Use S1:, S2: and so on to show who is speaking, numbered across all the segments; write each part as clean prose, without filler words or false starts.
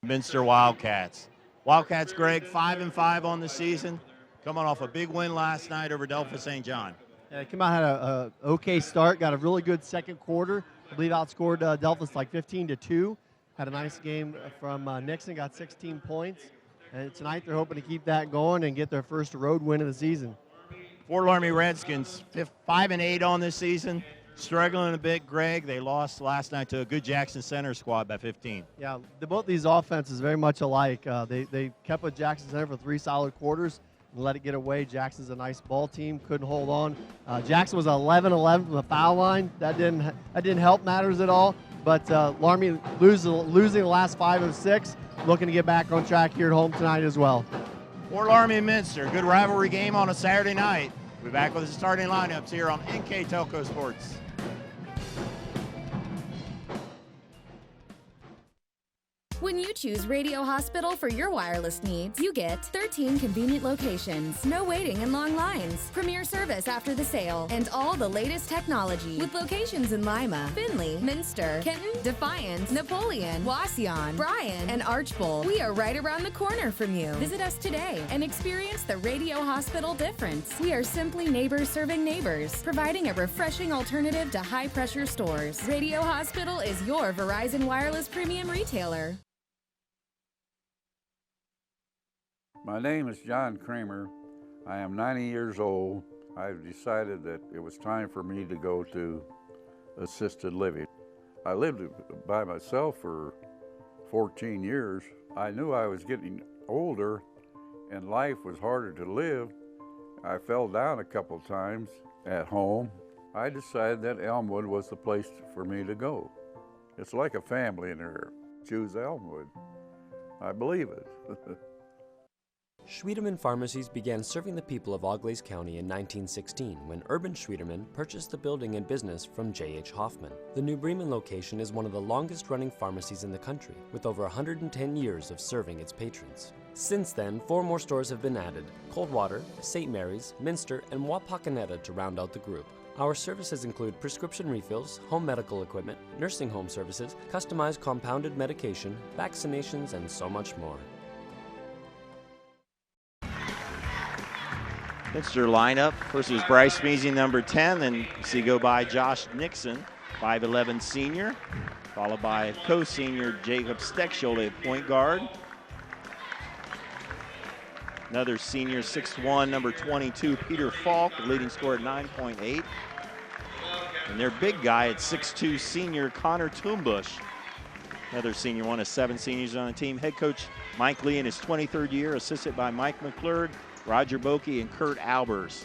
S1: Minster Wildcats. Wildcats, Greg, 5-5 on the season, coming off a big win last night over Delphos St. John.
S2: Yeah, came out, had a okay start, got a really good second quarter. I believe outscored Delphos like 15-2. Had a nice game from Nixon, got 16 points. And tonight they're hoping to keep that going and get their first road win of the season.
S1: Fort Loramie Redskins, 5-8 on this season. Struggling a bit, Greg. They lost last night to a good Jackson Center squad by 15.
S2: Yeah, both these offenses very much alike. They kept with Jackson Center for 3 solid quarters and let it get away. Jackson's a nice ball team, couldn't hold on. Jackson was 11-11 from the foul line. That didn't help matters at all. But Loramie losing the last 5 of 6, looking to get back on track here at home tonight as well.
S1: Fort Loramie and Minster, good rivalry game on a Saturday night. We'll be back with the starting lineups here on NKTelco Sports.
S3: When you choose Radio Hospital for your wireless needs, you get 13 convenient locations, no waiting and long lines, premier service after the sale, and all the latest technology. With locations in Lima, Findlay, Minster, Kenton, Defiance, Napoleon, Wauseon, Bryan, and Archbold. We are right around the corner from you. Visit us today and experience the Radio Hospital difference. We are simply neighbors serving neighbors, providing a refreshing alternative to high-pressure stores. Radio Hospital is your Verizon Wireless premium retailer.
S4: My name is John Kramer. I am 90 years old. I've decided that it was time for me to go to assisted living. I lived by myself for 14 years. I knew I was getting older and life was harder to live. I fell down a couple times at home. I decided that Elmwood was the place for me to go. It's like a family in there. Choose Elmwood. I believe it.
S5: Schwiedemann Pharmacies began serving the people of Auglaize County in 1916 when Urban Schwiedemann purchased the building and business from J.H. Hoffman. The New Bremen location is one of the longest-running pharmacies in the country, with over 110 years of serving its patrons. Since then, 4 more stores have been added: Coldwater, St. Mary's, Minster, and Wapakoneta to round out the group. Our services include prescription refills, home medical equipment, nursing home services, customized compounded medication, vaccinations, and so much more.
S1: Minster lineup. First was Bryce Measy, number 10. Then you see go by Josh Nixon, 5'11 senior, followed by co-senior Jacob Steckschulte at point guard. Another senior, 6'1", number 22, Peter Falk, leading scorer at 9.8. And their big guy at 6'2", senior Connor Toombush. Another senior, one of 7 seniors on the team. Head coach Mike Lee in his 23rd year, assisted by Mike McClurg, Roger Bokey, and Kurt Albers.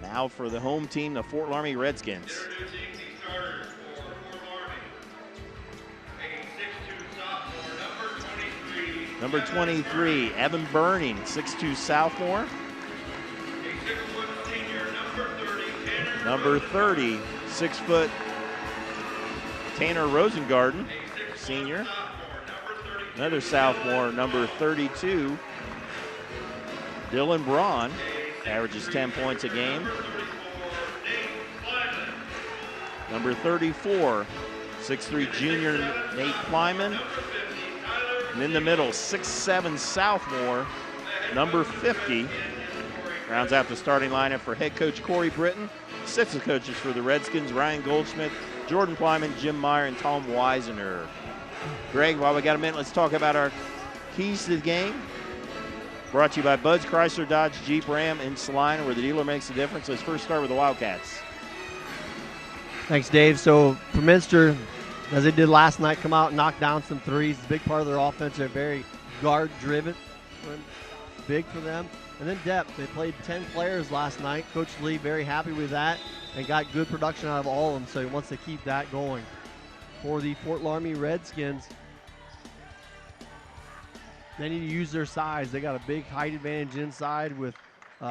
S1: Now for the home team, the Fort Loramie Redskins. Number 23, Evan Burning, 6'2" sophomore. Number 30, 6' Tanner Rosengarten, senior. Another sophomore, number 32, Dylan Braun, averages 10 points a game. Number 34, 6'3" junior Nate Kleiman. And in the middle, 6'7" sophomore, number 50. Rounds out the starting lineup for head coach Corey Britton. Assistant coaches for the Redskins, Ryan Goldschmidt, Jordan Plyman, Jim Meyer, and Tom Weisener. Greg, while we got a minute, let's talk about our keys to the game. Brought to you by Bud's Chrysler Dodge Jeep Ram in Salina, where the dealer makes the difference. Let's first start with the Wildcats.
S2: Thanks, Dave. So for Minster, as they did last night, come out and knock down some threes. It's a big part of their offense. They're very guard-driven, big for them. And then depth. They played 10 players last night. Coach Lee very happy with that and got good production out of all of them, so he wants to keep that going. For the Fort Loramie Redskins, they need to use their size. They got a big height advantage inside with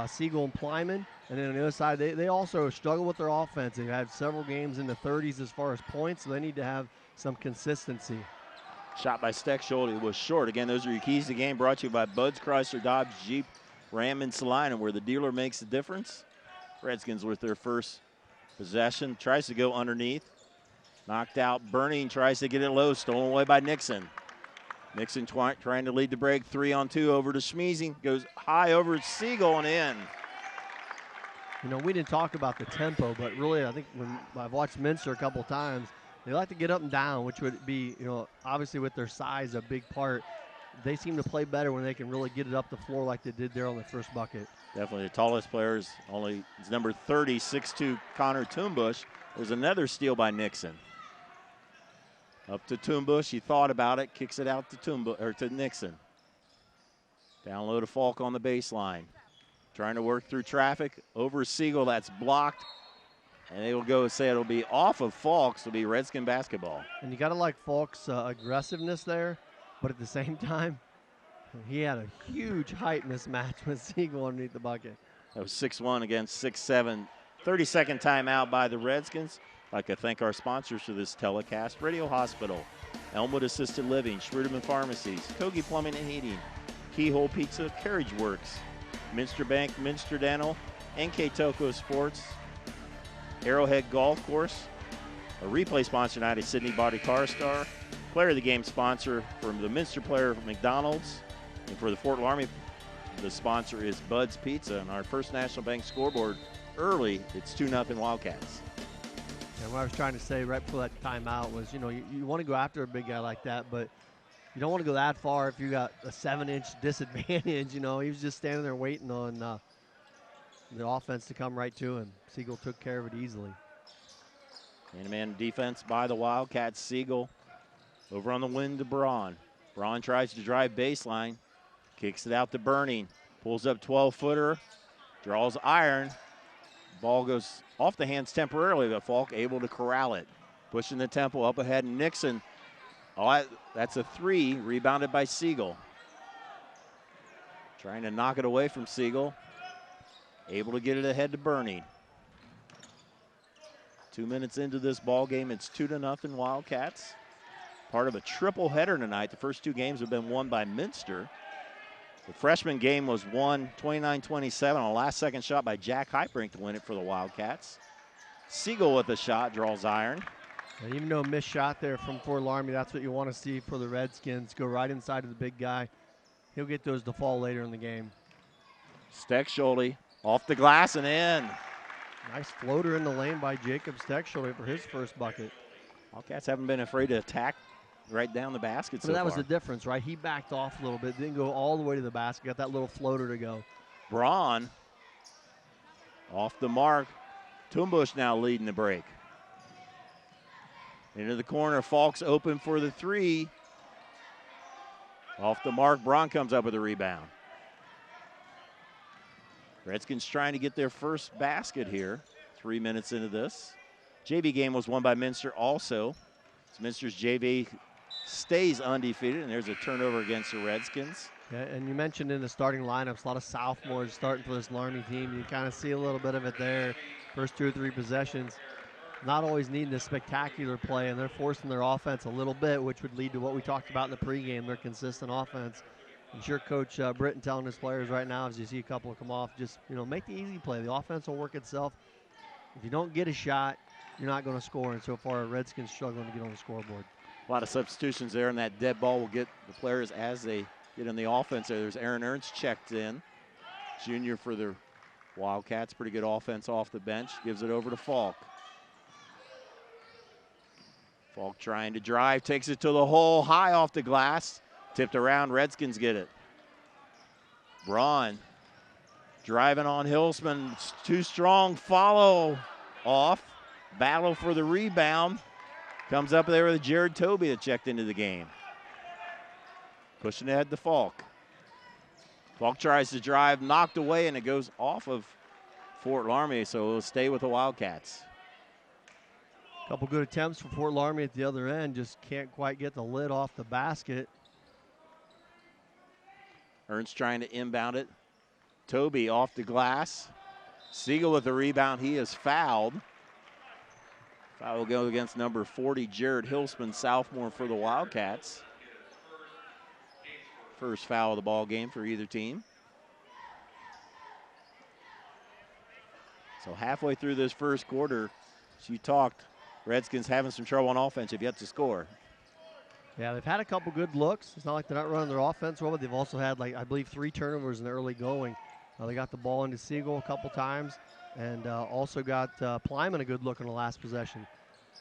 S2: Siegel and Plyman. And then on the other side, they also struggle with their offense. They've had several games in the 30s as far as points, so they need to have some consistency.
S1: Shot by Steckschulte was short. Again, those are your keys to the game, brought to you by Bud's Chrysler Dodge Jeep Ram in Salina, where the dealer makes the difference. Redskins with their first possession. Tries to go underneath. Knocked out. Burning tries to get it low. Stolen away by Nixon. Nixon trying to lead the break, 3-on-2 over to Schmeezing. Goes high over Siegel and in.
S2: You know, we didn't talk about the tempo, but really I think when I've watched Minster a couple times, they like to get up and down, which would be, you know, obviously with their size a big part. They seem to play better when they can really get it up the floor like they did there on the first bucket.
S1: Definitely the tallest player is number 30, 6'2", Connor Toombush. There's another steal by Nixon. Up to Toombush, he thought about it, kicks it out to Nixon. Down low to Falk on the baseline. Trying to work through traffic over Siegel, that's blocked. And they will go say it'll be off of Falk's, it'll be Redskin basketball.
S2: And you gotta like Falk's aggressiveness there, but at the same time, he had a huge height mismatch with Siegel underneath the bucket.
S1: That was 6'1" against 6'7". 30-second timeout by the Redskins. I'd like to thank our sponsors for this telecast: Radio Hospital, Elmwood Assisted Living, Schruderman Pharmacies, Kogi Plumbing and Heating, Keyhole Pizza, Carriage Works, Minster Bank, Minster Dental, NKTelco Sports, Arrowhead Golf Course. A replay sponsor tonight is Sydney Body Car Star. Player of the game sponsor from the Minster player from McDonald's. And for the Fort Loramie, the sponsor is Bud's Pizza. And our First National Bank scoreboard early, it's 2-0 Wildcats.
S2: And what I was trying to say right before that timeout was, you know, you want to go after a big guy like that, but you don't want to go that far if you got a 7-inch disadvantage. You know, he was just standing there waiting on the offense to come right to him. Siegel took care of it easily.
S1: Man-to-man defense by the Wildcats. Siegel over on the wing to Braun. Braun tries to drive baseline, kicks it out to Burning, pulls up 12-footer, draws iron. Ball goes off the hands temporarily, but Falk able to corral it. Pushing the tempo up ahead, Nixon. Oh, that's a 3, rebounded by Siegel. Trying to knock it away from Siegel. Able to get it ahead to Burning. 2 minutes into this ball game, it's 2-0 Wildcats. Part of a triple header tonight. The first 2 games have been won by Minster. The freshman game was won 29-27 on a last-second shot by Jack Hyperink to win it for the Wildcats. Siegel with a shot, draws iron.
S2: And even though a missed shot there from Fort Loramie, that's what you want to see for the Redskins. Go right inside of the big guy. He'll get those to fall later in the game.
S1: Steckschulte off the glass and in.
S2: Nice floater in the lane by Jacob Steckschulte for his first bucket.
S1: Wildcats haven't been afraid to attack right down the basket so
S2: that
S1: far.
S2: was the difference, right? He backed off a little bit, didn't go all the way to the basket, got that little floater to go.
S1: Braun off the mark. Toombush now leading the break. Into the corner, Falk's open for the 3. Off the mark, Braun comes up with a rebound. Redskins trying to get their first basket here. 3 minutes into this. JV game was won by Minster also. So Minster's JV stays undefeated, and there's a turnover against the Redskins.
S2: Yeah, and you mentioned in the starting lineups, a lot of sophomores starting for this Loramie team. You kind of see a little bit of it there. First 2 or 3 possessions, not always needing a spectacular play, and they're forcing their offense a little bit, which would lead to what we talked about in the pregame, their consistent offense. I'm sure Coach Britton telling his players right now, as you see a couple come off, just, you know, make the easy play. The offense will work itself. If you don't get a shot, you're not going to score, and so far Redskins struggling to get on the scoreboard.
S1: A lot of substitutions there, and that dead ball will get the players as they get in the offense. There's Aaron Ernst checked in, junior for the Wildcats. Pretty good offense off the bench. Gives it over to Falk. Falk trying to drive, takes it to the hole, high off the glass. Tipped around, Redskins get it. Braun driving on Hilsman, too strong, follow off. Battle for the rebound. Comes up there with Jared Toby that checked into the game. Pushing ahead to Falk. Falk tries to drive, knocked away, and it goes off of Fort Loramie, so it'll stay with the Wildcats.
S2: Couple good attempts for Fort Loramie at the other end, just can't quite get the lid off the basket.
S1: Ernst trying to inbound it. Toby off the glass. Siegel with the rebound. He is fouled. Foul will go against number 40, Jared Hilsman, sophomore for the Wildcats. First foul of the ball game for either team. So halfway through this first quarter, as you talked, Redskins having some trouble on offense, have yet to score.
S2: Yeah, they've had a couple good looks. It's not like they're not running their offense well, but they've also had, like, I believe 3 turnovers in the early going. They got the ball into Siegel a couple times and also got Plyman a good look on the last possession.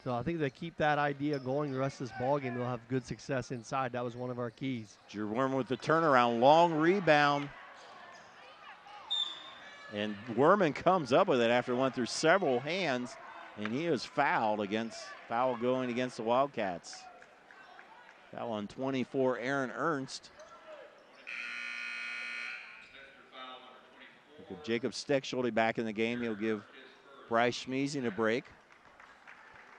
S2: So I think if they keep that idea going the rest of this ball game, they'll have good success inside. That was one of our keys.
S1: Drew Worman with the turnaround, long rebound. And Worman comes up with it after it went through several hands, and he was foul going against the Wildcats. Foul on 24, Aaron Ernst. With Jacob Steckschulte back in the game, he'll give Bryce Schmeezing a break.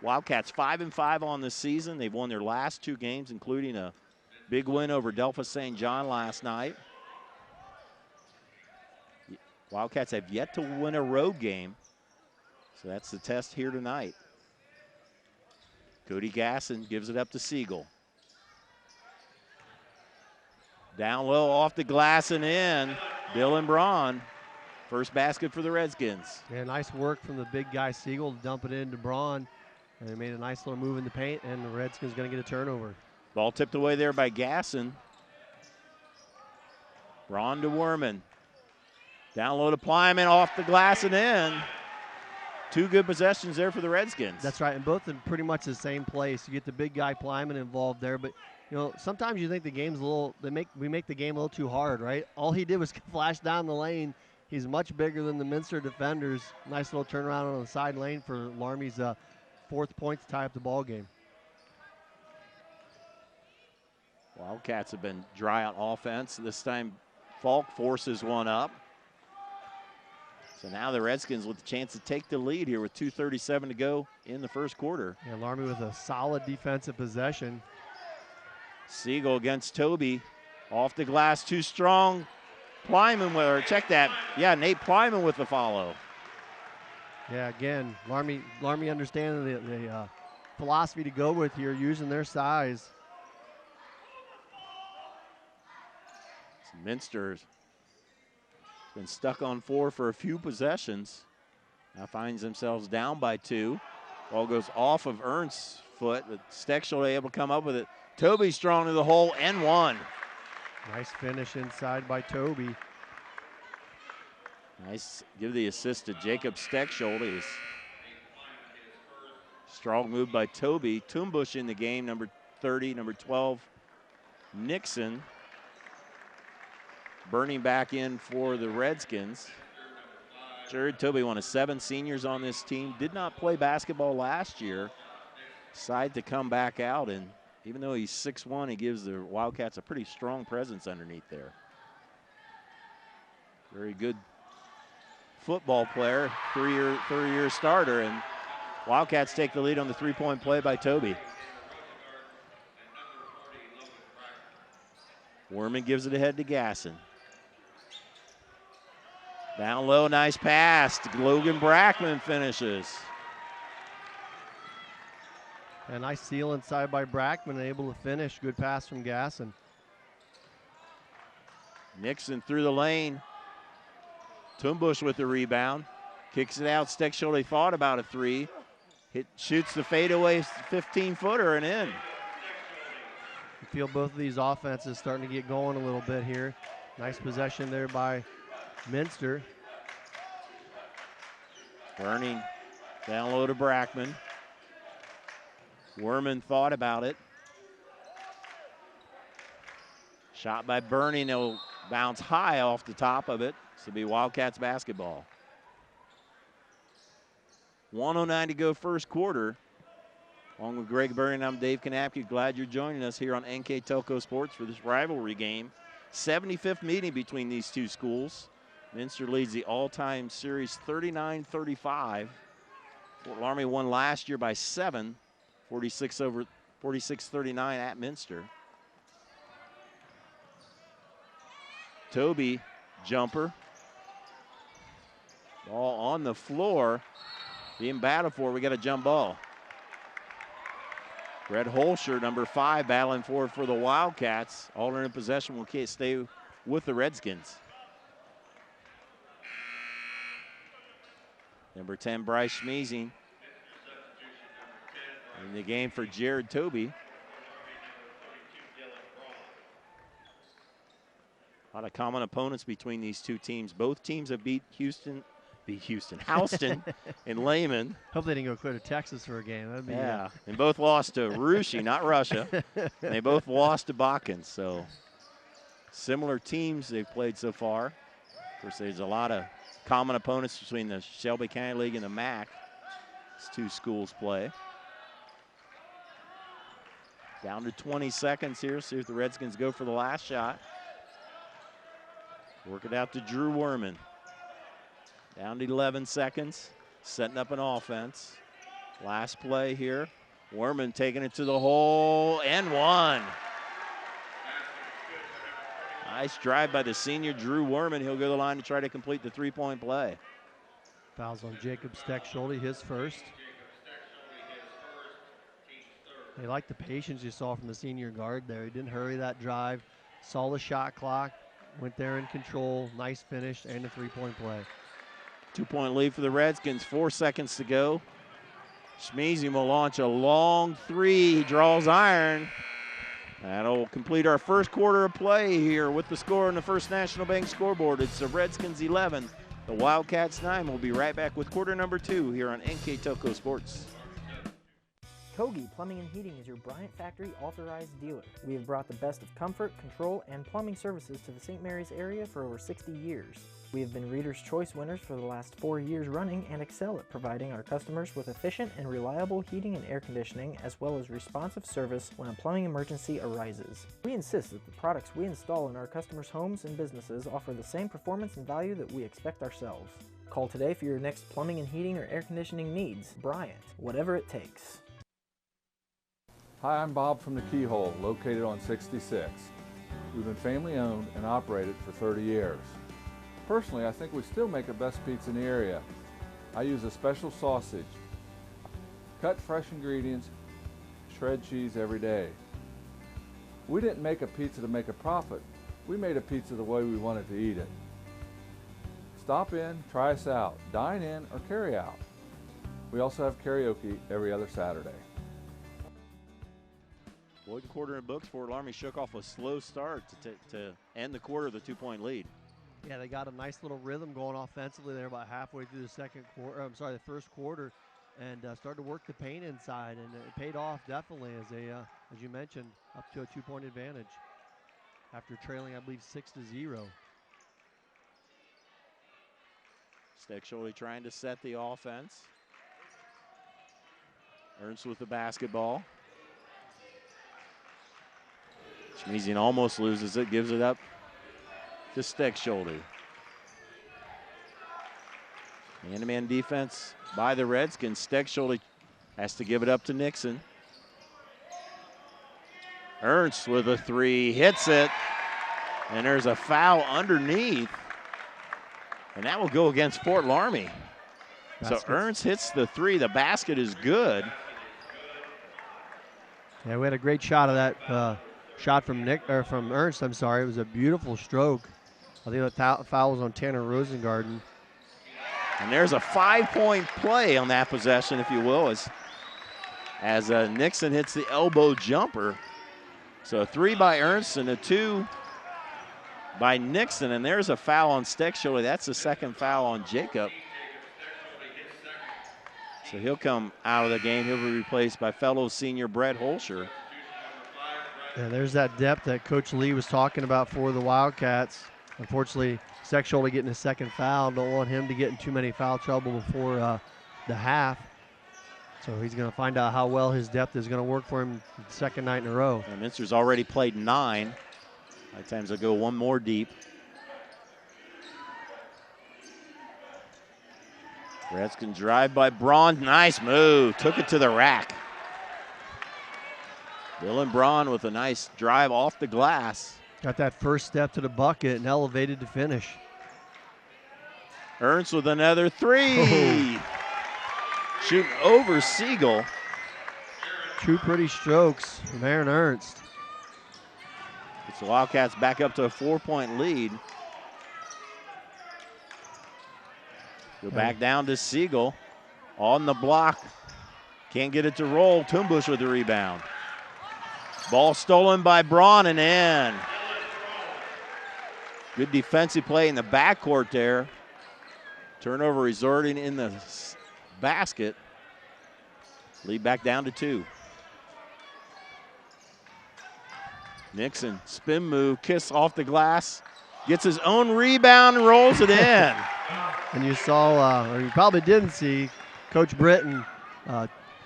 S1: Wildcats 5-5 on the season. They've won their last 2 games, including a big win over Delphos St. John last night. Wildcats have yet to win a road game, so that's the test here tonight. Cody Gasson gives it up to Siegel. Down low, off the glass and in. Dylan Braun. First basket for the Redskins.
S2: Yeah, nice work from the big guy Siegel to dump it into Braun. And they made a nice little move in the paint, and the Redskins going to get a turnover.
S1: Ball tipped away there by Gasson. Braun to Worman. Down low to Plyman, off the glass and in. 2 good possessions there for the Redskins.
S2: That's right, and both in pretty much the same place. You get the big guy Plyman involved there, but you know, sometimes you think the game's a little, we make the game a little too hard, right? All he did was flash down the lane. He's much bigger than the Minster defenders. Nice little turnaround on the side lane for Loramie's 4th point to tie up the ball game.
S1: Wildcats have been dry on offense. This time Falk forces one up. So now the Redskins with the chance to take the lead here with 2:37 to go in the first quarter.
S2: Yeah, Loramie with a solid defensive possession.
S1: Siegel against Toby. Off the glass, too strong. Plyman with her, check that. Yeah, Nate Plyman with the follow.
S2: Yeah, again, Loramie understanding the philosophy to go with here, using their size.
S1: Minster's been stuck on 4 for a few possessions. Now finds themselves down by 2. Ball goes off of Ernst's foot, but Steckschulte able to come up with it. Toby strong to the hole and 1.
S2: Nice finish inside by Toby.
S1: Nice, give the assist to Jacob Steckschulte. Strong move by Toby. Toombush in the game, number 30, number 12, Nixon. Burning back in for the Redskins. Jared Toby, one of 7 seniors on this team, did not play basketball last year. Decided to come back out, and even though he's 6'1", he gives the Wildcats a pretty strong presence underneath there. Very good football player, third-year starter, and Wildcats take the lead on the 3-point play by Toby. Worman gives it ahead to Gasson. Down low, nice pass. Logan Brackman finishes.
S2: A nice steal inside by Brackman, able to finish. Good pass from Gasson.
S1: Nixon through the lane. Toombush with the rebound. Kicks it out. Steckschulte thought about a 3. Shoots the fadeaway 15-footer and in.
S2: You feel both of these offenses starting to get going a little bit here. Nice possession there by Minster.
S1: Burning down low to Brackman. Worman thought about it. Shot by Burning, it'll bounce high off the top of it. This will be Wildcats basketball. 1:09 to go first quarter. Along with Greg Burning, I'm Dave Kanapke. Glad you're joining us here on NKTelco Sports for this rivalry game. 75th meeting between these two schools. Minster leads the all-time series 39-35. Fort Loramie won last year by 7, 46-39 at Minster. Toby, jumper. Ball on the floor. Being battled for, we got a jump ball. Brett Holscher, number 5, battling for the Wildcats. Alternate possession will stay with the Redskins. Number 10, Bryce Schmeezing. In the game for Jared Toby. A lot of common opponents between these two teams. Both teams have beat Houston, Houston, and Lehman.
S2: Hope they didn't go clear to Texas for a game. That'd be
S1: Yeah, and both lost to Rushi, not Russia. And they both lost to Bakken. So similar teams they've played so far. Of course, there's a lot of common opponents between the Shelby County League and the MAC. These two schools play. Down to 20 seconds here. See if the Redskins go for the last shot. Work it out to Drew Werman. Down to 11 seconds. Setting up an offense. Last play here. Werman taking it to the hole and one. Nice drive by the senior Drew Werman. He'll go to the line to try to complete the three-point play.
S2: Fouls on Jacob Steckschulte, his first. They like the patience you saw from the senior guard there. He didn't hurry that drive. Saw the shot clock. Went there in control. Nice finish and a three-point play.
S1: 2-point lead for the Redskins. 4 seconds to go. Schmeezing will launch a long three. He draws iron. That'll complete our first quarter of play here with the score on the First National Bank scoreboard. It's the Redskins 11, the Wildcats 9. We'll be right back with quarter number 2 here on NKTelco Sports.
S6: Kogi Plumbing and Heating is your Bryant Factory authorized dealer. We have brought the best of comfort, control, and plumbing services to the St. Mary's area for over 60 years. We have been Reader's Choice winners for the last 4 years running and excel at providing our customers with efficient and reliable heating and air conditioning, as well as responsive service when a plumbing emergency arises. We insist that the products we install in our customers' homes and businesses offer the same performance and value that we expect ourselves. Call today for your next plumbing and heating or air conditioning needs. Bryant, whatever it takes.
S7: Hi, I'm Bob from the Keyhole, located on 66. We've been family owned and operated for 30 years. Personally, I think we still make the best pizza in the area. I use a special sausage. Cut fresh ingredients, shred cheese every day. We didn't make a pizza to make a profit. We made a pizza the way we wanted to eat it. Stop in, try us out, dine in, or carry out. We also have karaoke every other Saturday.
S1: Boyd quarter in books. Fort Loramie shook off a slow start to end the quarter with a 2-point lead.
S2: Yeah, they got a nice little rhythm going offensively there about halfway through the first quarter, and started to work the paint inside, and it paid off definitely as they, as you mentioned, up to a 2-point advantage after trailing, I believe, 6-0.
S1: Steckschulte trying to set the offense. Ernst with the basketball. Schmeezing almost loses it, gives it up to Steckschulte. Man-to-man defense by the Redskins. Steckschulte has to give it up to Nixon. Ernst with a three, hits it, and there's a foul underneath, and that will go against Fort Loramie. So Ernst hits the three. The basket is good.
S2: Yeah, we had a great shot of that. Shot from Ernst, I'm sorry. It was a beautiful stroke. I think the foul was on Tanner Rosengarten.
S1: And there's a 5-point play on that possession, if you will, as Nixon hits the elbow jumper. So a 3 by Ernst and a 2 by Nixon, and there's a foul on Steckschulte. That's the second foul on Jacob. So he'll come out of the game. He'll be replaced by fellow senior Brett Holscher.
S2: Yeah, there's that depth that Coach Lee was talking about for the Wildcats. Unfortunately, Steckschulte getting a second foul. Don't want him to get in too many foul trouble before the half. So he's going to find out how well his depth is going to work for him the second night in a row.
S1: And Minster's already played 9. At times they'll go one more deep. Redskins drive by Braun. Nice move. Took it to the rack. Dylan Braun with a nice drive off the glass.
S2: Got that first step to the bucket and elevated to finish.
S1: Ernst with another 3. Shooting over Siegel.
S2: 2 pretty strokes from Aaron Ernst.
S1: It's the Wildcats back up to a 4-point lead. Go back down to Siegel. On the block. Can't get it to roll. Toombush with the rebound. Ball stolen by Braun and in. Good defensive play in the backcourt there. Turnover resulting in the basket. Lead back down to 2. Nixon, spin move, kiss off the glass. Gets his own rebound and rolls it in.
S2: And you saw, or you probably didn't see, Coach Britton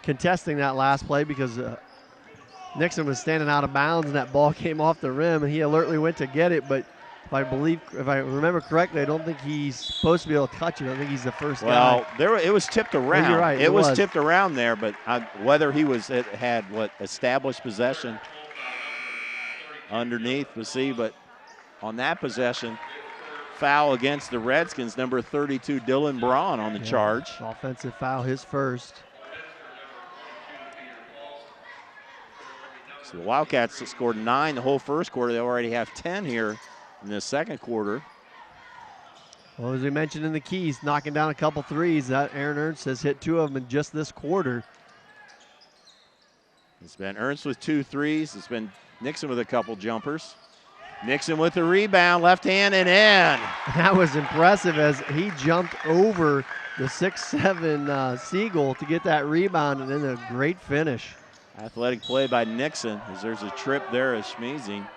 S2: contesting that last play because Nixon was standing out of bounds and that ball came off the rim and he alertly went to get it. But if I remember correctly, I don't think he's supposed to be able to touch it. I think he's the first guy.
S1: Well, it was tipped around.
S2: Well, you're right,
S1: it was tipped around there, but whether he had established possession underneath, we'll see. But on that possession, foul against the Redskins, number 32, Dylan Braun on the charge.
S2: Offensive foul, his first.
S1: So the Wildcats scored 9 the whole first quarter. They already have 10 here in the second quarter.
S2: Well, as we mentioned in the keys, knocking down a couple threes. That Aaron Ernst has hit 2 of them in just this quarter.
S1: It's been Ernst with 2 threes. It's been Nixon with a couple jumpers. Nixon with the rebound, left hand and in.
S2: That was impressive as he jumped over the 6'7" Siegel to get that rebound, and then a great finish.
S1: Athletic play by Nixon as there's a trip there as Schmeezing.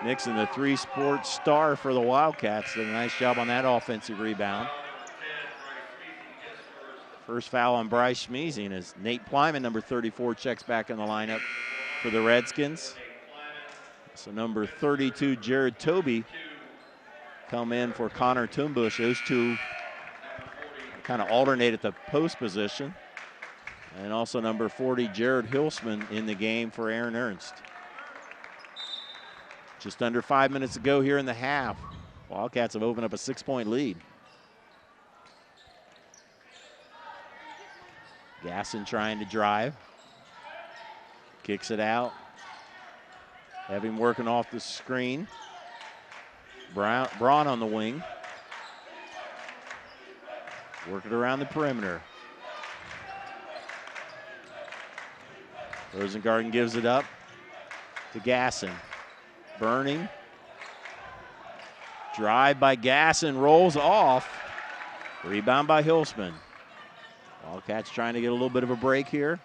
S1: Nixon, the 3-sport star for the Wildcats, did a nice job on that offensive rebound. First foul on Bryce Schmeezing as Nate Plyman, number 34, checks back in the lineup for the Redskins. So number 32, Jared Toby, come in for Connor Tumbush. Those two kind of alternate at the post position. And also number 40, Jared Hilsman, in the game for Aaron Ernst. Just under 5 minutes to go here in the half. Wildcats have opened up a 6-point lead. Gasson trying to drive. Kicks it out. Have him working off the screen. Braun on the wing. Working around the perimeter. Rosengarten gives it up to Gasson. Burning. Drive by Gasson, rolls off. Rebound by Hilsman. Wildcats trying to get a little bit of a break here.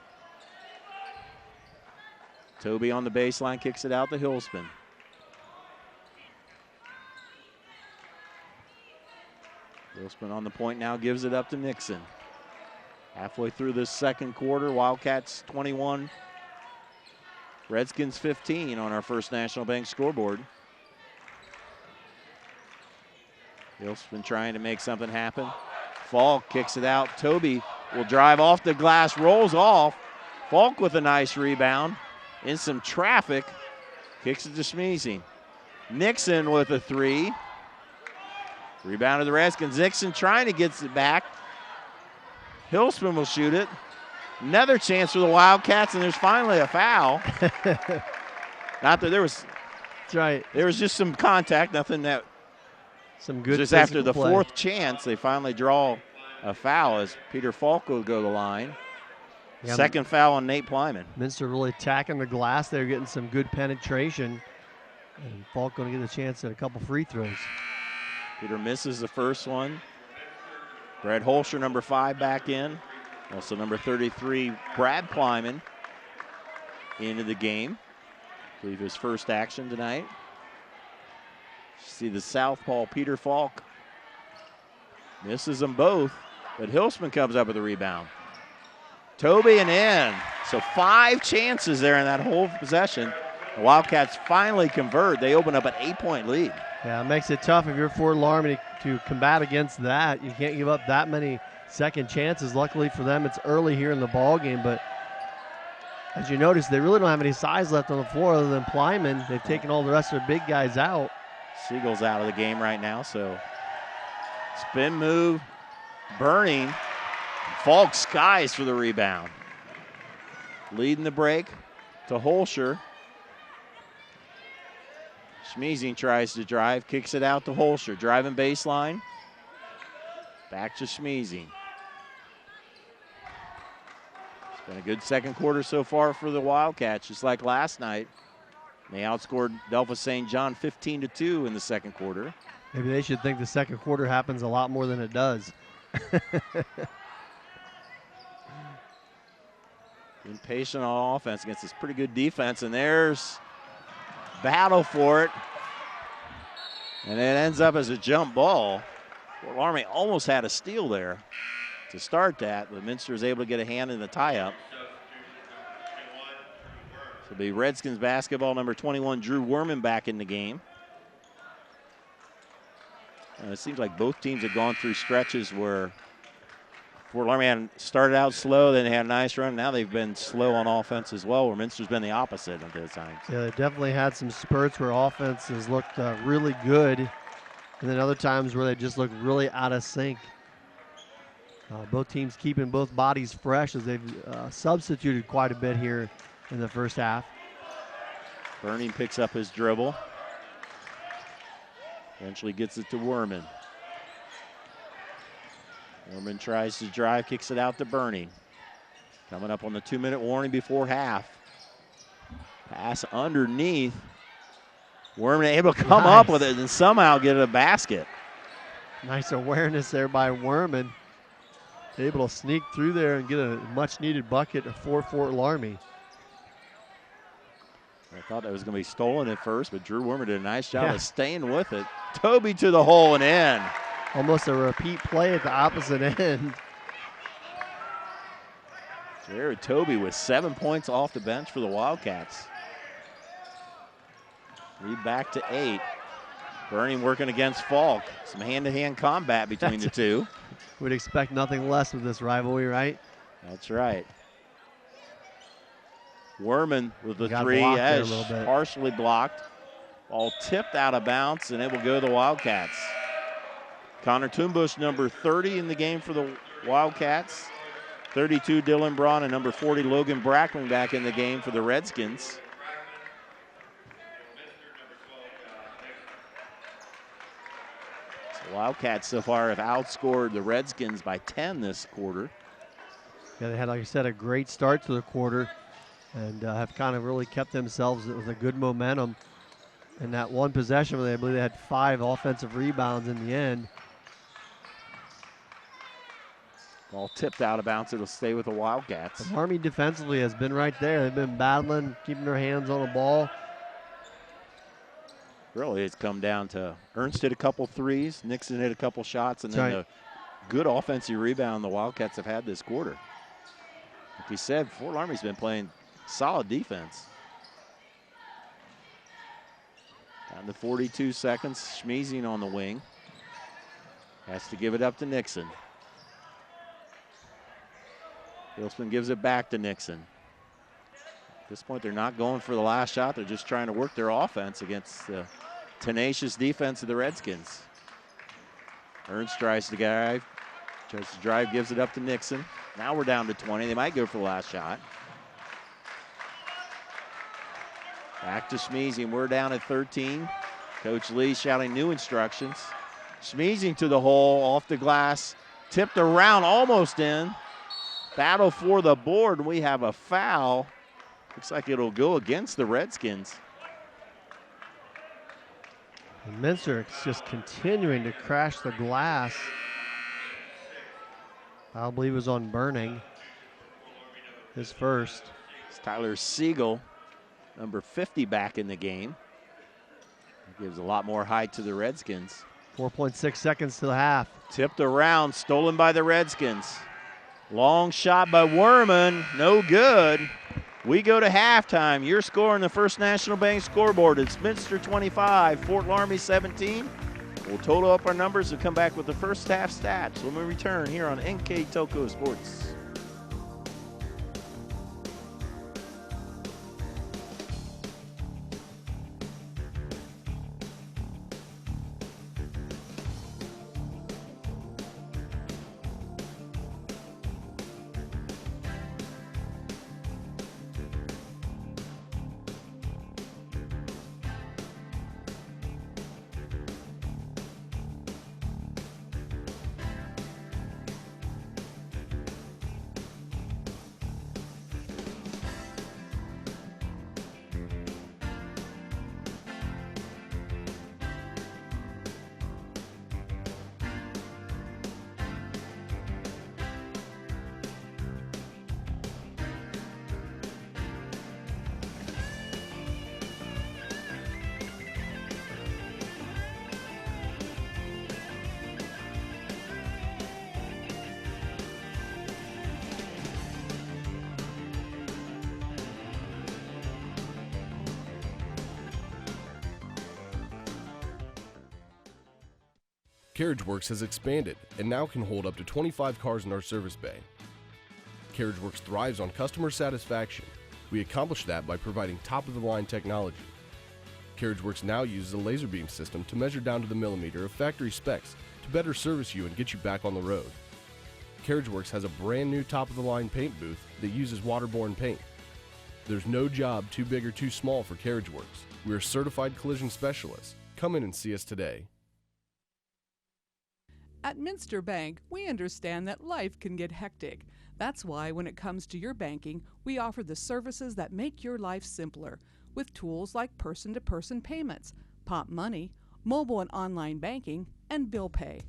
S1: Toby on the baseline, kicks it out to Hilsman. Hilsman on the point now, gives it up to Nixon. Halfway through this second quarter, Wildcats 21, Redskins 15 on our First National Bank scoreboard. Hilsman trying to make something happen. Falk kicks it out. Toby will drive off the glass, rolls off. Falk with a nice rebound. In some traffic, kicks it to Schmeezing. Nixon with a 3. Rebound to the Redskins. Nixon trying to get it back. Hilsman will shoot it. Another chance for the Wildcats, and there's finally a foul. Not that there was.
S2: That's right.
S1: There was just some contact, nothing that.
S2: Some good.
S1: Just after the fourth chance, they finally draw a foul as Peter Falk will go to the line. Yeah, second foul on Nate Plyman.
S2: Minster really attacking the glass. They're getting some good penetration. And Falk going to get a chance at a couple free throws.
S1: Peter misses the first one. Brad Holscher, number 5, back in. Also number 33, Brad Plyman, into the game. I believe his first action tonight. See the southpaw, Peter Falk. Misses them both, but Hilsman comes up with a rebound. Toby and in. So 5 chances there in that whole possession. The Wildcats finally convert. They open up an 8-point lead.
S2: Yeah, it makes it tough if you're for Loramie to combat against that. You can't give up that many second chances. Luckily for them, it's early here in the ball game, but as you notice, they really don't have any size left on the floor other than Plyman. They've taken all the rest of their big guys out.
S1: Siegel's out of the game right now, so spin move, Burning. Falk skies for the rebound. Leading the break to Holscher. Schmeezing tries to drive, kicks it out to Holscher. Driving baseline. Back to Schmeezing. It's been a good second quarter so far for the Wildcats, just like last night. They outscored Delphos St. John 15-2 in the second quarter.
S2: Maybe they should think the second quarter happens a lot more than it does.
S1: Being patient on offense against this pretty good defense, and there's battle for it. And it ends up as a jump ball. Fort Loramie almost had a steal there to start that, but Minster is able to get a hand in the tie-up. So it'll be Redskins basketball, number 21, Drew Werman, back in the game. It seems like both teams have gone through stretches where Fort Loramie had started out slow, then they had a nice run. Now they've been slow on offense as well, where Minster's been the opposite of those times.
S2: Yeah, they definitely had some spurts where offense has looked really good, and then other times where they just look really out of sync. Both teams keeping both bodies fresh as they've substituted quite a bit here in the first half.
S1: Burning picks up his dribble. Eventually gets it to Werman. Werman tries to drive, kicks it out to Burning. Coming up on the 2-minute warning before half. Pass underneath. Werman able to come up with it and somehow get a basket.
S2: Nice awareness there by Werman. Able to sneak through there and get a much-needed bucket for Fort Loramie.
S1: I thought that was going to be stolen at first, but Drew Werman did a nice job of staying with it. Toby to the hole and in.
S2: Almost a repeat play at the opposite end.
S1: Jared Toby with 7 points off the bench for the Wildcats. Lead back to 8. Burning working against Falk. Some hand-to-hand combat between the two.
S2: Would expect nothing less with this rivalry, right?
S1: That's right. Werman with the
S2: Got
S1: three,
S2: blocked there a little bit.
S1: partially blocked. Ball tipped out of bounds, and it will go to the Wildcats. Connor Toombush, number 30 in the game for the Wildcats. 32, Dylan Braun, and number 40, Logan Brackman, back in the game for the Redskins. So Wildcats so far have outscored the Redskins by 10 this quarter.
S2: Yeah, they had, like I said, a great start to the quarter and have kind of really kept themselves with a good momentum. In that one possession, I believe they had 5 offensive rebounds in the end.
S1: Ball tipped out of bounds. It'll stay with the Wildcats.
S2: The Army defensively has been right there. They've been battling, keeping their hands on the ball.
S1: Really, it's come down to Ernst hit a couple threes, Nixon hit a couple shots, and then the good offensive rebound the Wildcats have had this quarter. Like we said, Fort Loramie's been playing solid defense. Down to 42 seconds, Schmeezing on the wing. Has to give it up to Nixon. Wilson gives it back to Nixon. At this point, they're not going for the last shot. They're just trying to work their offense against the tenacious defense of the Redskins. Ernst tries to drive, gives it up to Nixon. Now we're down to 20. They might go for the last shot. Back to Schmeezing. We're down at 13. Coach Lee shouting new instructions. Schmeezing to the hole, off the glass, tipped around, almost in. Battle for the board. We have a foul. Looks like it'll go against the Redskins.
S2: And Minster is just continuing to crash the glass. I believe it was on Burning. His first.
S1: It's Tyler Siegel, number 50, back in the game. Gives a lot more height to the Redskins.
S2: 4.6 seconds to the half.
S1: Tipped around, stolen by the Redskins. Long shot by Werman, no good. We go to halftime. Your score on the First National Bank scoreboard. It's Minster 25, Fort Loramie 17. We'll total up our numbers and come back with the first half stats when we return here on NKTelco Sports.
S8: CarriageWorks has expanded and now can hold up to 25 cars in our service bay. CarriageWorks thrives on customer satisfaction. We accomplish that by providing top-of-the-line technology. CarriageWorks now uses a laser beam system to measure down to the millimeter of factory specs to better service you and get you back on the road. CarriageWorks has a brand new top-of-the-line paint booth that uses waterborne paint. There's no job too big or too small for CarriageWorks. We're certified collision specialists. Come in and see us today.
S9: At Minster Bank, we understand that life can get hectic. That's why when it comes to your banking, we offer the services that make your life simpler with tools like person-to-person payments, Pop Money, mobile and online banking, and bill pay.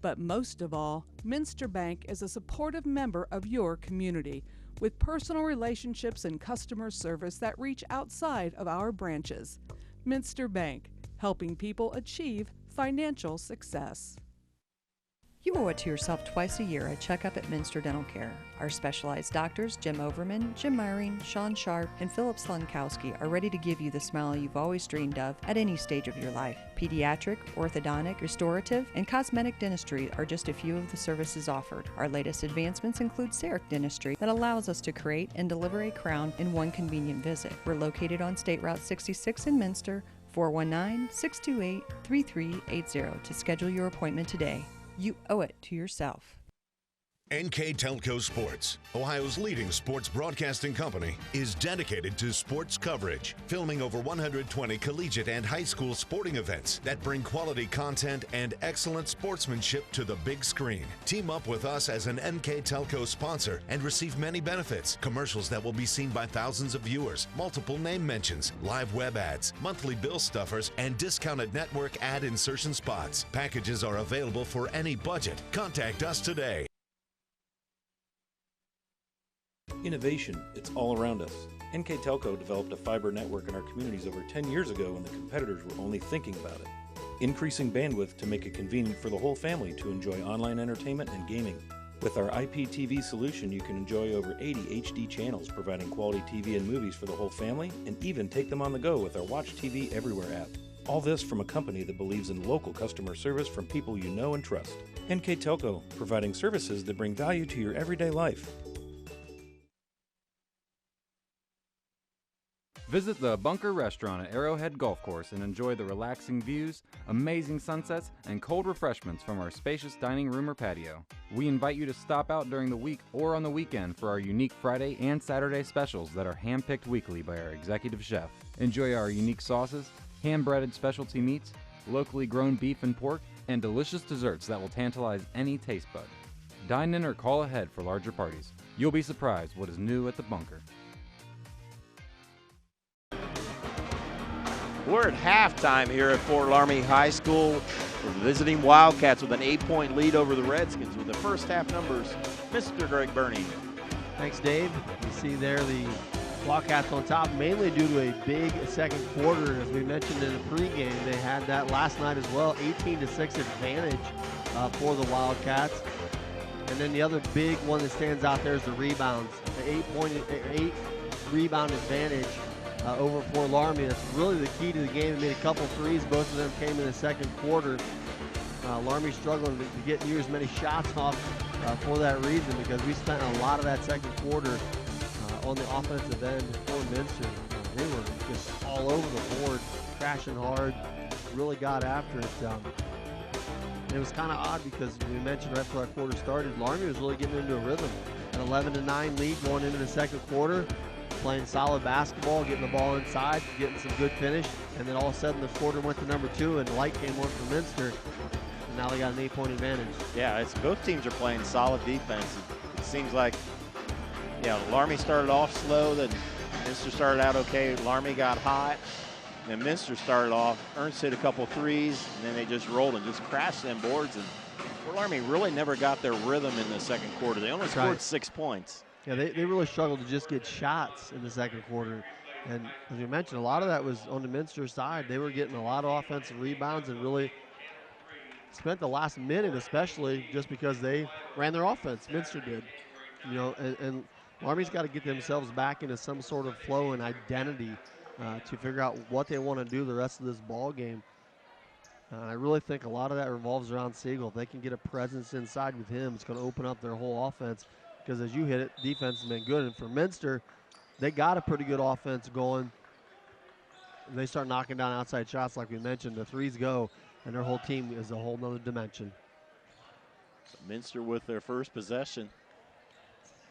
S9: But most of all, Minster Bank is a supportive member of your community with personal relationships and customer service that reach outside of our branches. Minster Bank, helping people achieve financial success.
S10: You owe it to yourself twice a year a checkup at Minster Dental Care. Our specialized doctors, Jim Overman, Jim Myring, Sean Sharp, and Philip Slunkowski, are ready to give you the smile you've always dreamed of at any stage of your life. Pediatric, orthodontic, restorative, and cosmetic dentistry are just a few of the services offered. Our latest advancements include CEREC dentistry that allows us to create and deliver a crown in one convenient visit. We're located on State Route 66 in Minster, 419-628-3380 to schedule your appointment today. You owe it to yourself.
S11: NKTelco Sports, Ohio's leading sports broadcasting company, is dedicated to sports coverage, filming over 120 collegiate and high school sporting events that bring quality content and excellent sportsmanship to the big screen. Team up with us as an NKTelco sponsor and receive many benefits: commercials that will be seen by thousands of viewers, multiple name mentions, live web ads, monthly bill stuffers, and discounted network ad insertion spots. Packages are available for any budget. Contact us today.
S12: Innovation, it's all around us. NKTelco developed a fiber network in our communities over 10 years ago when the competitors were only thinking about it. Increasing bandwidth to make it convenient for the whole family to enjoy online entertainment and gaming. With our IPTV solution, you can enjoy over 80 HD channels, providing quality TV and movies for the whole family, and even take them on the go with our Watch TV Everywhere app. All this from a company that believes in local customer service from people you know and trust. NKTelco, providing services that bring value to your everyday life.
S13: Visit the Bunker Restaurant at Arrowhead Golf Course and enjoy the relaxing views, amazing sunsets, and cold refreshments from our spacious dining room or patio. We invite you to stop out during the week or on the weekend for our unique Friday and Saturday specials that are handpicked weekly by our executive chef. Enjoy our unique sauces, hand-breaded specialty meats, locally grown beef and pork, and delicious desserts that will tantalize any taste bud. Dine in or call ahead for larger parties. You'll be surprised what is new at the Bunker.
S1: We're at halftime here at Fort Loramie High School. We're visiting Wildcats with an 8-point lead over the Redskins. With the first half numbers, Mr. Greg Burney.
S2: Thanks, Dave. You see there the Wildcats on top, mainly due to a big second quarter. As we mentioned in the pregame, they had that last night as well, 18-6 advantage for the Wildcats. And then the other big one that stands out there is the rebounds. The 8 rebound advantage over Fort Loramie. That's really the key to the game. They made a couple threes. Both of them came in the second quarter. Loramie struggling to get near as many shots off for that reason, because we spent a lot of that second quarter on the offensive end for Minster. They were just all over the board, crashing hard, really got after it. And it was kind of odd because we mentioned right before that quarter started, Loramie was really getting into a rhythm. An 11-9 lead going into the second quarter, playing solid basketball, getting the ball inside, getting some good finish, and then all of a sudden the quarter went to number 2 and the light came on for Minster, and now they got an 8-point advantage.
S1: Yeah, both teams are playing solid defense. It seems like, Loramie started off slow, then Minster started out okay. Loramie got hot, and Minster started off. Ernst hit a couple threes, and then they just rolled and just crashed them boards. And Loramie really never got their rhythm in the second quarter. They only scored 6 points.
S2: Yeah, they really struggled to just get shots in the second quarter. And as we mentioned, a lot of that was on the Minster side. They were getting a lot of offensive rebounds and really spent the last minute especially just because they ran their offense. Minster did. And Loramie's got to get themselves back into some sort of flow and identity to figure out what they want to do the rest of this ball game. I really think a lot of that revolves around Siegel. If they can get a presence inside with him, it's going to open up their whole offense. Because as you hit it, defense has been good. And for Minster, they got a pretty good offense going. They start knocking down outside shots like we mentioned. The threes go, and their whole team is a whole nother dimension.
S1: So Minster with their first possession.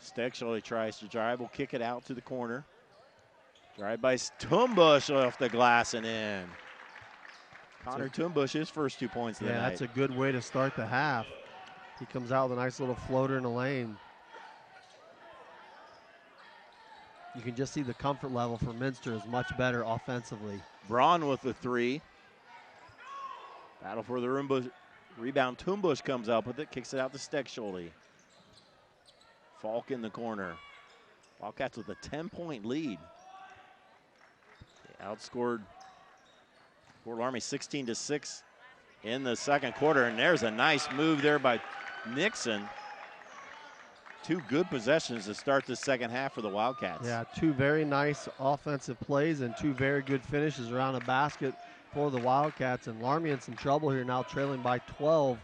S1: Stexley tries to drive, will kick it out to the corner. Drive by Tumbush off the glass and in. Connor Tumbush, his first 2 points of the night.
S2: Yeah, that's a good way to start the half. He comes out with a nice little floater in the lane. You can just see the comfort level for Minster is much better offensively.
S1: Braun with the three. Battle for the rebound. Tumbush comes up with it, kicks it out to Stexley. Falk in the corner. Wildcats with a 10-point lead. They outscored Fort Loramie 16-6 in the second quarter, and there's a nice move there by Nixon. 2 good possessions to start the second half for the Wildcats.
S2: Yeah, 2 very nice offensive plays and 2 very good finishes around the basket for the Wildcats. And Loramie in some trouble here now, trailing by 12.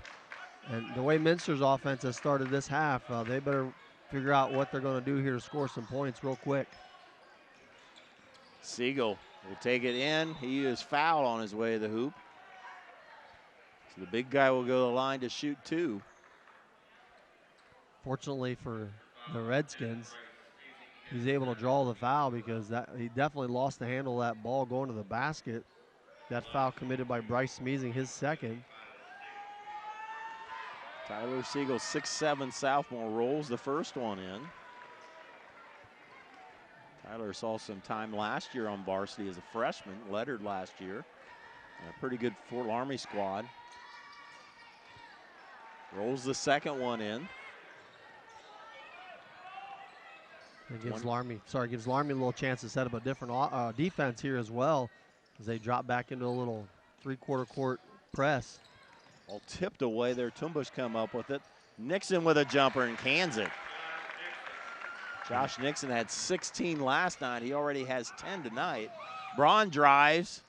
S2: And the way Minster's offense has started this half, they better figure out what they're going to do here to score some points real quick.
S1: Siegel will take it in. He is fouled on his way to the hoop. So the big guy will go to the line to shoot 2.
S2: Fortunately for the Redskins, he's able to draw the foul because he definitely lost the handle of that ball going to the basket. That foul committed by Bryce Smeezing, his second.
S1: Tyler Siegel, 6'7" sophomore, rolls the first one in. Tyler saw some time last year on varsity as a freshman, lettered last year. And a pretty good Fort Loramie squad. Rolls the second one in.
S2: It gives Loramie a little chance to set up a different defense here as well as they drop back into a little 3/4 court press.
S1: All tipped away there. Tumbush come up with it. Nixon with a jumper and cans it. Josh Nixon had 16 last night. He already has 10 tonight. Braun drives.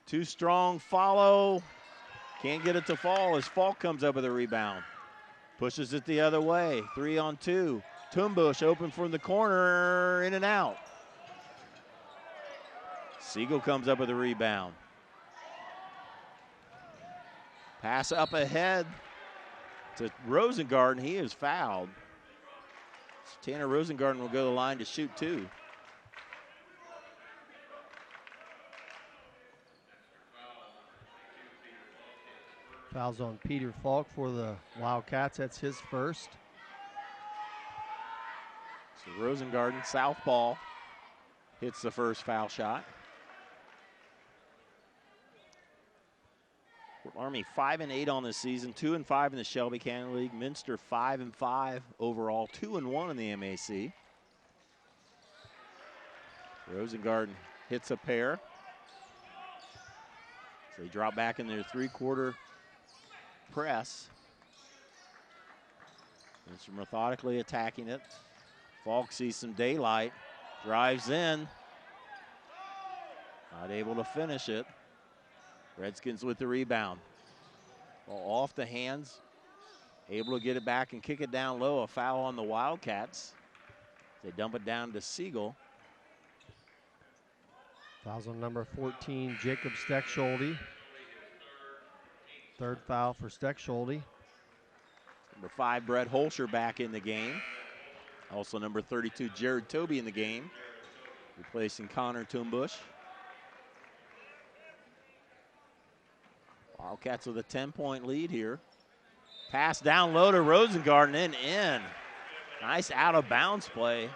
S1: Too strong, follow. Can't get it to fall as Falk comes up with a rebound. Pushes it the other way. 3-on-2. Tumbush open from the corner, in and out. Siegel comes up with a rebound. Pass up ahead to Rosengarten. He is fouled. Tanner Rosengarten will go to the line to shoot 2.
S2: Fouls on Peter Falk for the Wildcats. That's his first.
S1: So Rosengarten, southpaw, hits the first foul shot. Fort Loramie 5-8 on this season, 2-5 in the Shelby County League. Minster 5-5 overall, 2-1 in the MAC. Rosengarten hits a pair. So they drop back in their 3/4 press. Minster methodically attacking it. Falk sees some daylight, drives in. Not able to finish it. Redskins with the rebound. Ball off the hands. Able to get it back and kick it down low. A foul on the Wildcats. They dump it down to Siegel.
S2: Fouls on number 14, Jacob Stexschulte. Third foul for Stexschulte.
S1: Number 5, Brett Holscher back in the game. Also number 32, Jared Toby in the game, replacing Connor Tumbush. Wildcats with a 10-point lead here. Pass down low to Rosengarten and in. Nice out-of-bounds play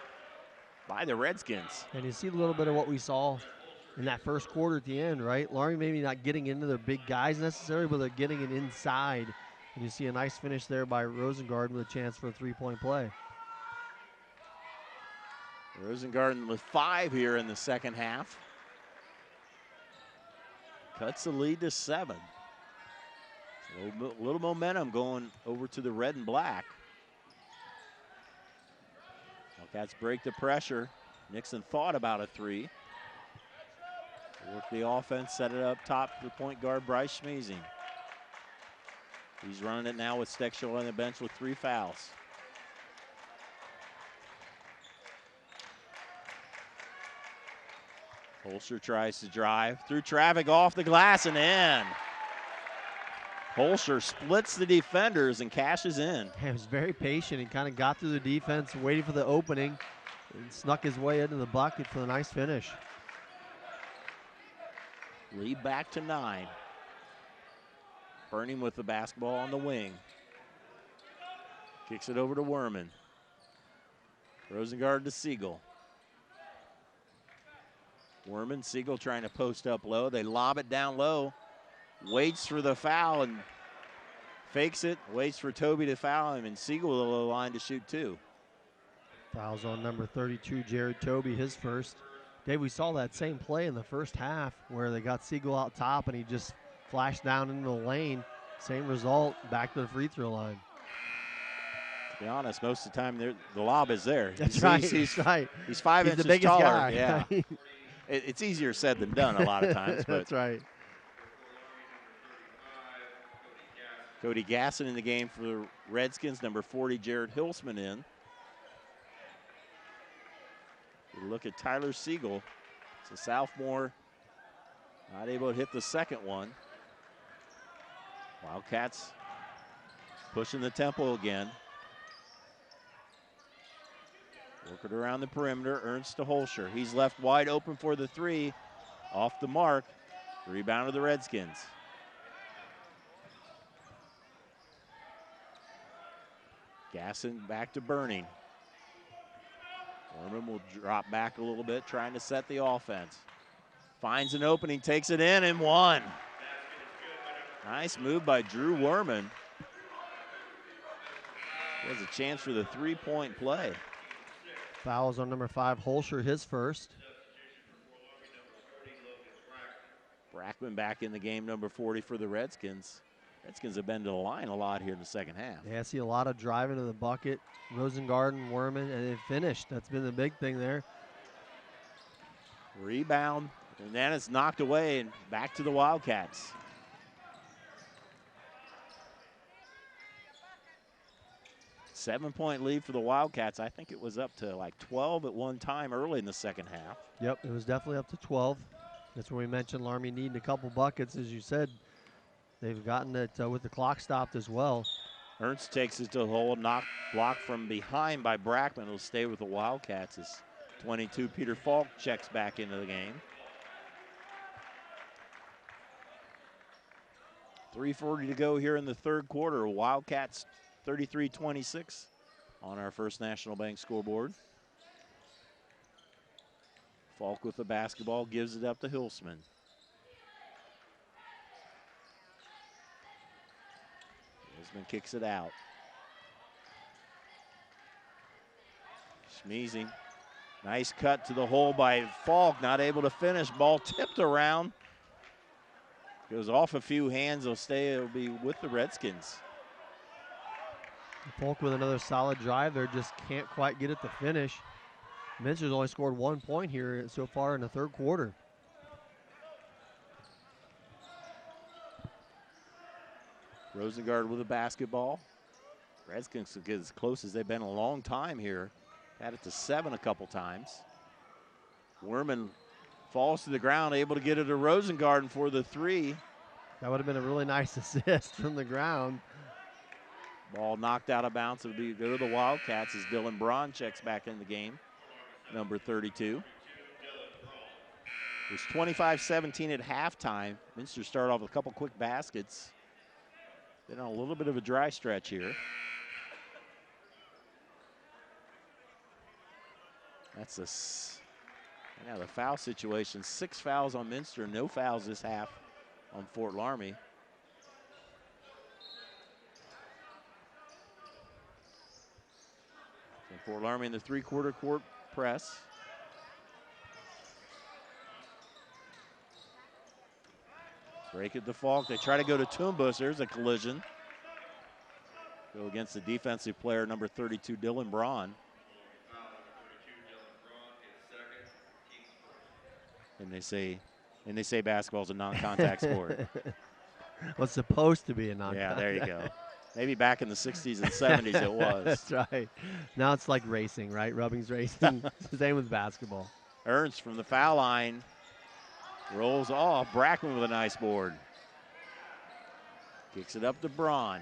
S1: by the Redskins.
S2: And you see a little bit of what we saw in that first quarter at the end, right? Loramie maybe not getting into their big guys necessarily, but they're getting it inside. And you see a nice finish there by Rosengarten with a chance for a 3-point play.
S1: Rosengarten with 5 here in the second half. Cuts the lead to 7. A little momentum going over to the red and black. Wildcats break the pressure. Nixon thought about a 3. Work the offense, set it up top to the point guard, Bryce Schmeezing. He's running it now with Stexel on the bench with 3 fouls. Holscher tries to drive through traffic, off the glass and in. Holscher splits the defenders and cashes in.
S2: He was very patient. He kind of got through the defense, waiting for the opening, and snuck his way into the bucket for the nice finish.
S1: Lead back to 9. Burning with the basketball on the wing. Kicks it over to Werman. Rosengard to Siegel. Werman, Siegel trying to post up low. They lob it down low. Waits for the foul and fakes it. Waits for Toby to foul him, and Siegel will the line to shoot 2.
S2: Fouls on number 32, Jared Toby, his first. Dave, we saw that same play in the first half where they got Siegel out top and he just flashed down into the lane. Same result, back to the free throw line.
S1: To be honest, most of the time the lob is there.
S2: That's right. He's right.
S1: He's 5
S2: He's
S1: inches
S2: the biggest
S1: taller.
S2: guy.
S1: Yeah. It's easier said than done a lot of times. But
S2: That's right.
S1: Cody Gasson in the game for the Redskins. Number 40, Jared Hilsman in. We look at Tyler Siegel. It's a sophomore. Not able to hit the second one. Wildcats pushing the tempo again. Work it around the perimeter. Ernst to Holscher. He's left wide open for the 3. Off the mark. Rebound of the Redskins. Gasson back to Burning. Werman will drop back a little bit, trying to set the offense. Finds an opening, takes it in, and 1. Nice move by Drew Werman. He has a chance for the 3-point play.
S2: Fouls on number 5, Holscher, his first.
S1: Brackman back in the game, number 40 for the Redskins. Redskins have been to the line a lot here in the second half.
S2: Yeah, I see a lot of driving to the bucket. Rosengarten, Werman, and it finished. That's been the big thing there.
S1: Rebound, and then it's knocked away and back to the Wildcats. Seven-point lead for the Wildcats. I think it was up to like 12 at one time early in the second half.
S2: Yep, it was definitely up to 12. That's when we mentioned Loramie needing a couple buckets. As you said, they've gotten it with the clock stopped as well.
S1: Ernst takes it to the hole, blocked from behind by Brackman. Will stay with the Wildcats as 22 Peter Falk checks back into the game. 3:40 to go here in the third quarter. Wildcats 33-26 on our First National Bank scoreboard. Falk with the basketball, gives it up to Hilsman. Hilsman kicks it out. Schmeezing. Nice cut to the hole by Falk, not able to finish. Ball tipped around. Goes off a few hands, it'll be with the Redskins.
S2: Falk with another solid drive there, just can't quite get it to finish. Minster's only scored 1 point here so far in the third quarter.
S1: Rosengard with a basketball. Redskins get as close as they've been in a long time here. Had it to 7 a couple times. Werman falls to the ground, able to get it to Rosengarten for the 3.
S2: That would have been a really nice assist from the ground.
S1: Ball knocked out of bounds. It'll be go to the Wildcats as Dylan Braun checks back in the game, number 32. It was 25-17 at halftime. Minster started off with a couple quick baskets. Been on a little bit of a dry stretch here. That's now the foul situation. 6 fouls on Minster, no fouls this half on Fort Loramie. So Fort Loramie in the three-quarter court press. Break at the Falk. They try to go to Toombus. There's a collision. Go against the defensive player, number 32, Dylan Braun. And they say And they say basketball is a non-contact sport.
S2: What's supposed to be a non-contact.
S1: Yeah, there you go. Maybe back in the 60s and 70s it was.
S2: That's right. Now it's like racing, right? Rubbing's racing. It's the same with basketball.
S1: Ernst from the foul line rolls off. Brackman with a nice board. Kicks it up to Braun.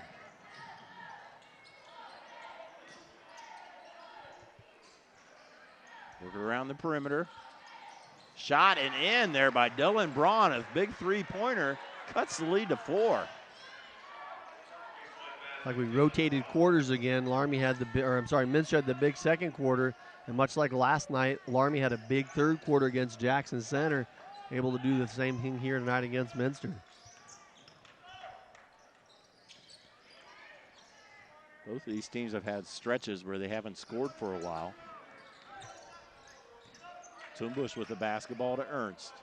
S1: Working around the perimeter. Shot and in there by Dylan Braun. A big three-pointer. Cuts the lead to 4.
S2: Like we rotated quarters again. Minster had the big second quarter. And much like last night, Loramie had a big third quarter against Jackson Center. Able to do the same thing here tonight against Minster.
S1: Both of these teams have had stretches where they haven't scored for a while. Tumbush with the basketball to Ernst.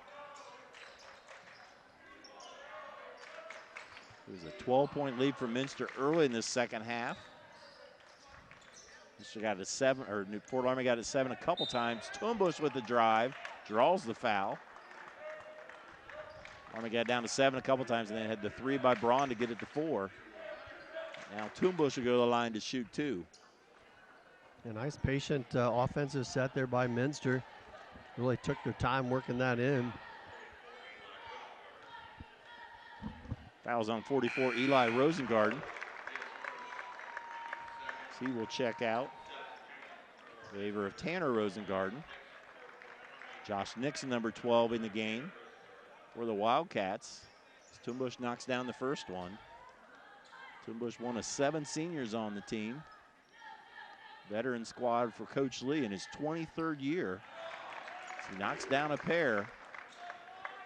S1: It was a 12-point lead for Minster early in this second half. Minster got it 7, or Fort Loramie got it 7 a couple times. Tumbush with the drive, draws the foul. Loramie got it down to 7 a couple times, and then had the 3 by Braun to get it to 4. Now Tumbush will go to the line to shoot 2.
S2: A nice patient offensive set there by Minster. Really took their time working that in.
S1: Fouls on 44, Eli Rosengarten. He will check out. In favor of Tanner Rosengarten. Josh Nixon, number 12 in the game for the Wildcats. Tumbush knocks down the first one. Tumbush, one of 7 seniors on the team. Veteran squad for Coach Lee in his 23rd year. So he knocks down a pair,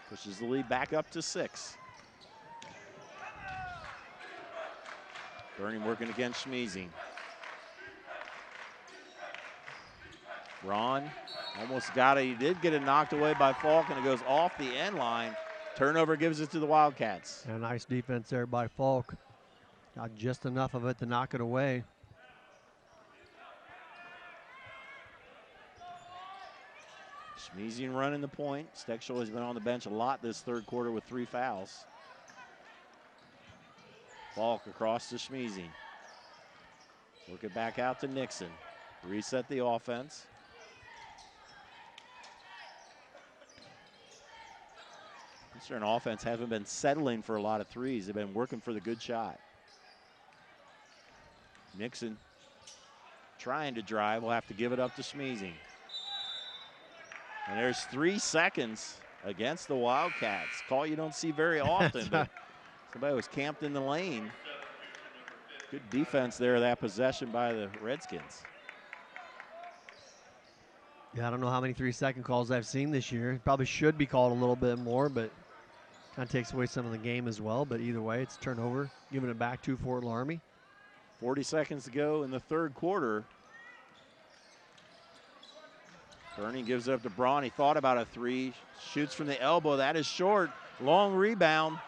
S1: pushes the lead back up to 6. Burning working against Schmeezing. Braun almost got it. He did get it knocked away by Falk, and it goes off the end line. Turnover gives it to the Wildcats.
S2: And a nice defense there by Falk. Got just enough of it to knock it away.
S1: Schmeezing running the point. Stexel has been on the bench a lot this third quarter with 3 fouls. Falk across to Schmeezing. Work it back out to Nixon. Reset the offense. Eastern offense haven't been settling for a lot of threes. They've been working for the good shot. Nixon trying to drive. Will have to give it up to Schmeezing. And there's 3 seconds against the Wildcats. Call you don't see very often, but somebody was camped in the lane. Good defense there, that possession by the Redskins.
S2: Yeah, I don't know how many 3-second calls I've seen this year. Probably should be called a little bit more, but kind of takes away some of the game as well. But either way, it's turnover, giving it back to Fort Loramie.
S1: 40 seconds to go in the third quarter. Burning gives it up to Braun. He thought about a 3. Shoots from the elbow. That is short. Long rebound.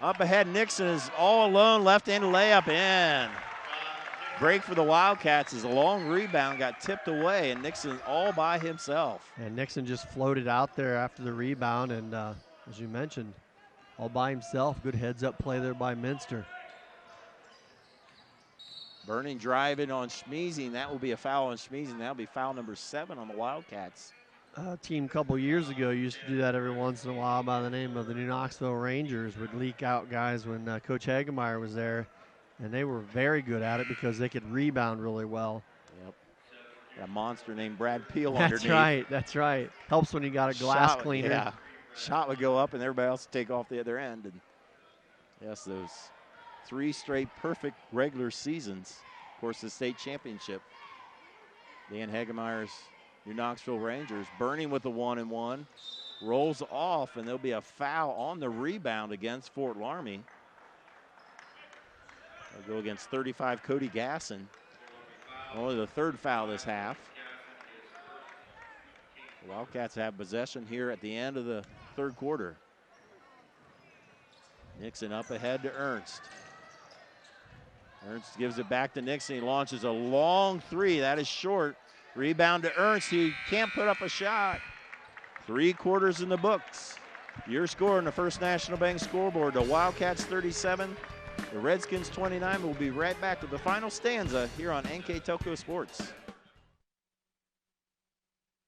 S1: Up ahead, Nixon is all alone. Left-handed layup in. Break for the Wildcats as a long rebound got tipped away, and Nixon all by himself.
S2: And Nixon just floated out there after the rebound, and as you mentioned, all by himself. Good heads-up play there by Minster.
S1: Burning driving on Schmeezing. That will be a foul on Schmeezing. That will be foul number 7 on the Wildcats.
S2: A team a couple years ago used to do that every once in a while by the name of the New Knoxville Rangers. Would leak out guys when Coach Hagemeyer was there, and they were very good at it because they could rebound really well.
S1: Yep. Got a monster named Brad Peel
S2: That's
S1: underneath.
S2: right, that's right. Helps when you got a glass cleaner.
S1: Yeah. Shot would go up and everybody else would take off the other end. And yes, those 3 straight perfect regular seasons. Of course, the state championship. Dan Hagemeyer's New Knoxville Rangers. Burning with the 1-and-1. Rolls off, and there'll be a foul on the rebound against Fort Loramie. They'll go against 35 Cody Gasson. Only the 3rd foul this half. The Wildcats have possession here at the end of the third quarter. Nixon up ahead to Ernst. Ernst gives it back to Nixon. He launches a long 3. That is short. Rebound to Ernst. He can't put up a shot. 3 quarters in the books. Your score on the First National Bank scoreboard, the Wildcats 37, the Redskins 29. We'll be right back with the final stanza here on NKTelco Sports.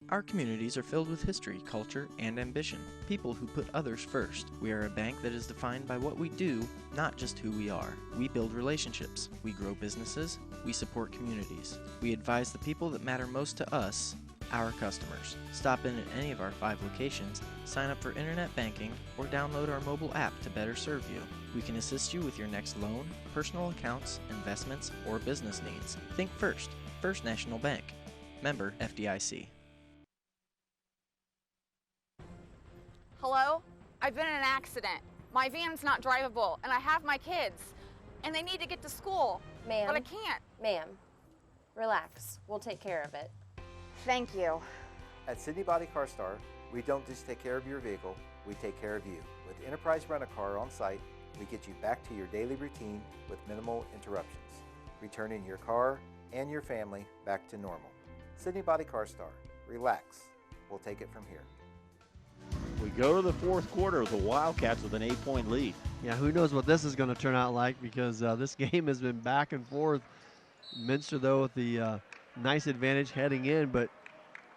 S14: Our communities are filled with history, culture, and ambition. People who put others first. We are a bank that is defined by what we do, not just who we are. We build relationships. We grow businesses. We support communities. We advise the people that matter most to us, our customers. Stop in at any of our 5 locations, sign up for internet banking, or download our mobile app to better serve you. We can assist you with your next loan, personal accounts, investments, or business needs. Think first. First National Bank. Member FDIC.
S15: Hello? I've been in an accident. My van's not drivable, and I have my kids, and they need to get to school,
S16: Ma'am.
S15: but I can't.
S16: Ma'am, relax. We'll take care of it.
S15: Thank you.
S17: At Sydney Body Car Star, we don't just take care of your vehicle, we take care of you. With Enterprise Rent-A-Car on site, we get you back to your daily routine with minimal interruptions, returning your car and your family back to normal. Sydney Body Car Star, relax. We'll take it from here.
S1: We go to the fourth quarter with the Wildcats with an 8-point lead.
S2: Yeah, who knows what this is going to turn out like, because this game has been back and forth. Minster, though, with the nice advantage heading in, but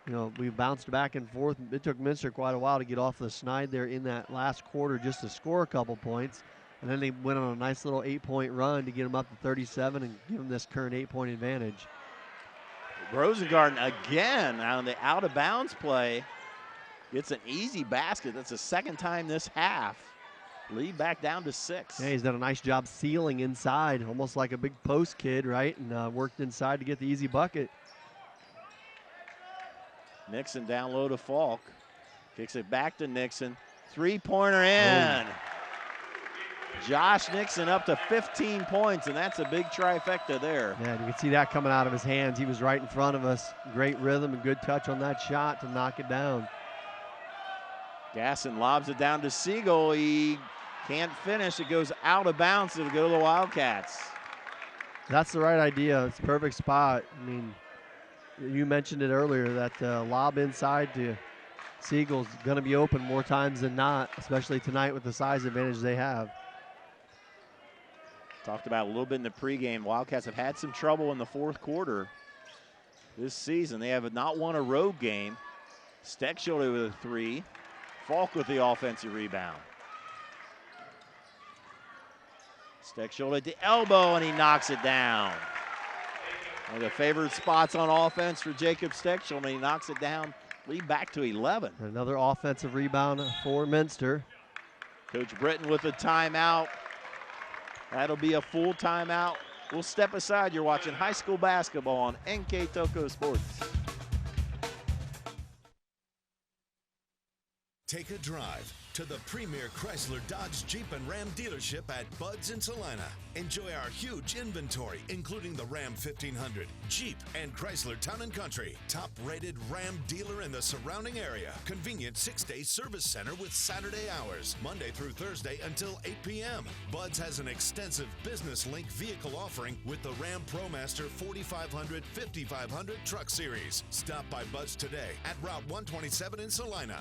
S2: you know, we bounced back and forth. It took Minster quite a while to get off the snide there in that last quarter just to score a couple points, and then they went on a nice little 8-point run to get them up to 37 and give them this current 8-point advantage.
S1: Rosengarten again on the out-of-bounds play. Gets an easy basket. That's the second time this half. Lead back down to 6.
S2: Yeah, he's done a nice job sealing inside, almost like a big post kid, right? And worked inside to get the easy bucket.
S1: Nixon down low to Falk. Kicks it back to Nixon. 3-pointer in. Josh Nixon up to 15 points, and that's a big trifecta there.
S2: Yeah, you can see that coming out of his hands. He was right in front of us. Great rhythm and good touch on that shot to knock it down.
S1: Gasson lobs it down to Siegel. He can't finish. It goes out of bounds. It'll go to the Wildcats.
S2: That's the right idea. It's a perfect spot. I mean, you mentioned it earlier, that lob inside to Siegel's going to be open more times than not, especially tonight with the size advantage they have.
S1: Talked about a little bit in the pregame. Wildcats have had some trouble in the fourth quarter this season. They have not won a road game. Steckschulte with a 3. Falk with the offensive rebound. Steckschulte at the elbow, and he knocks it down. One of the favored spots on offense for Jacob Steckschulte. He knocks it down, lead back to 11.
S2: Another offensive rebound for Minster.
S1: Coach Britton with a timeout. That'll be a full timeout. We'll step aside. You're watching high school basketball on NKTelco Sports.
S11: Take a drive to the premier Chrysler, Dodge, Jeep, and Ram dealership at Bud's in Salina. Enjoy our huge inventory, including the Ram 1500, Jeep, and Chrysler Town & Country. Top-rated Ram dealer in the surrounding area. Convenient 6-day service center with Saturday hours, Monday through Thursday until 8 p.m. Bud's has an extensive business link vehicle offering with the Ram ProMaster 4500, 5500 truck series. Stop by Bud's today at Route 127 in Salina.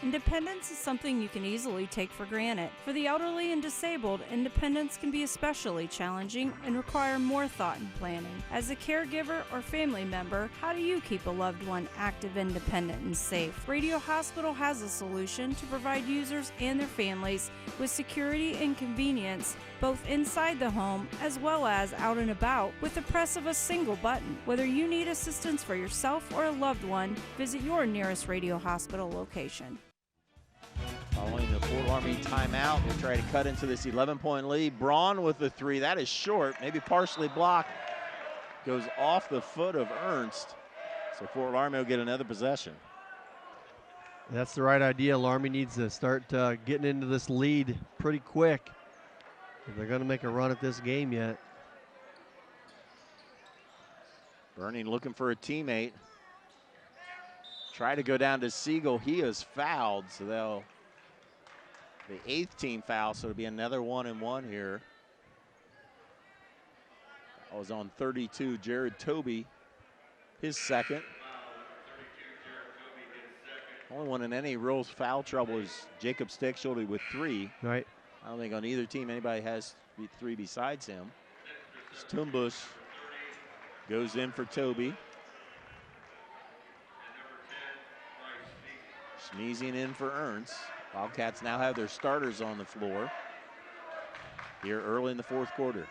S18: Independence is something you can easily take for granted. For the elderly and disabled, independence can be especially challenging and require more thought and planning. As a caregiver or family member, how do you keep a loved one active, independent, and safe? Radio Hospital has a solution to provide users and their families with security and convenience, both inside the home as well as out and about, with the press of a single button. Whether you need assistance for yourself or a loved one, visit your nearest Radio Hospital location.
S1: Following the Fort Loramie timeout, we'll try to cut into this 11-point lead. Braun with the 3. That is short, maybe partially blocked. Goes off the foot of Ernst. So Fort Loramie will get another possession.
S2: That's the right idea. Loramie needs to start getting into this lead pretty quick if they're going to make a run at this game yet.
S1: Burning looking for a teammate. Try to go down to Siegel. He is fouled, so they'll the 8th team foul, so it'll be another 1-and-1 here. That was on 32, Jared Toby, his second. Only one in any real foul trouble is Jacob Steckschulte with 3.
S2: Right.
S1: I don't think on either team anybody has 3 besides him. Tumbush goes in for Toby. Sneezing in for Ernst. Wildcats now have their starters on the floor here early in the fourth quarter.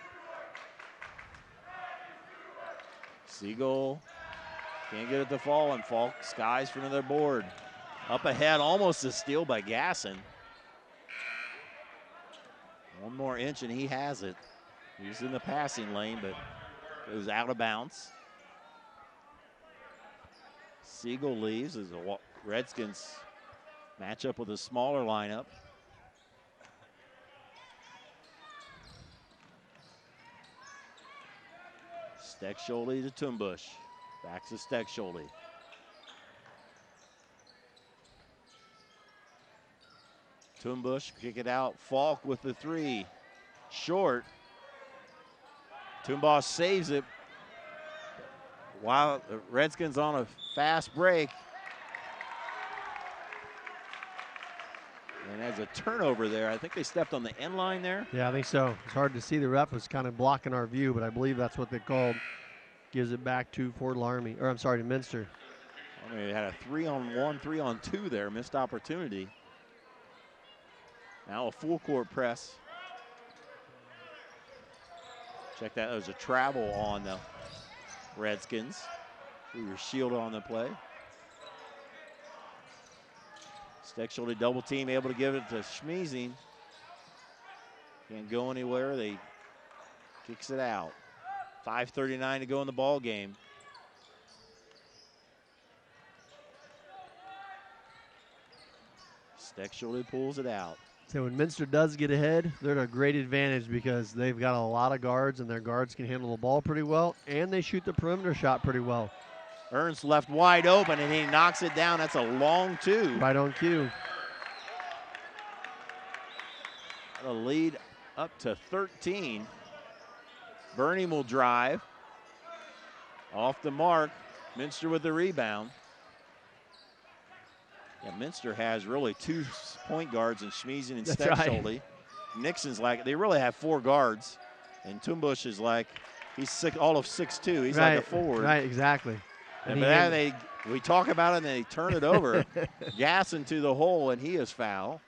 S1: Siegel can't get it to fall, and Falk skies for another board. Up ahead, almost a steal by Gasson. One more inch and he has it. He's in the passing lane, but it was out of bounds. Siegel leaves as the Redskins match up with a smaller lineup. Steckschulte to Tumbush. Back to Steckschulte. Tumbush kick it out. Falk with the 3. Short. Tumbush saves it. While the Redskins on a fast break. And as a turnover there, I think they stepped on the end line there.
S2: Yeah, I think so. It's hard to see. The ref was kind of blocking our view, but I believe that's what they called. Gives it back to Fort Loramie, or I'm sorry, to Minster.
S1: I mean, they had a 3-on-1, 3-on-2 there, missed opportunity. Now a full court press. Check that, there's a travel on the Redskins. We were shielded on the play. Steckschulte double team, able to give it to Schmeezing. Can't go anywhere, they kicks it out. 5:39 to go in the ball game. Steckschulte pulls it out.
S2: So when Minster does get ahead, they're at a great advantage because they've got a lot of guards, and their guards can handle the ball pretty well, and they shoot the perimeter shot pretty well.
S1: Ernst left wide open, and he knocks it down. That's a long 2.
S2: Right on cue.
S1: A lead up to 13. Burnham will drive. Off the mark. Minster with the rebound. Yeah, Minster has really 2 point guards in Schmeezing and Steckschulte. Right. Nixon's like, they really have 4 guards. And Tumbush is like, he's all of 6'2". He's
S2: right,
S1: like a forward.
S2: Right, exactly.
S1: And we talk about it and they turn it over. Gasson to the hole, and he is foul.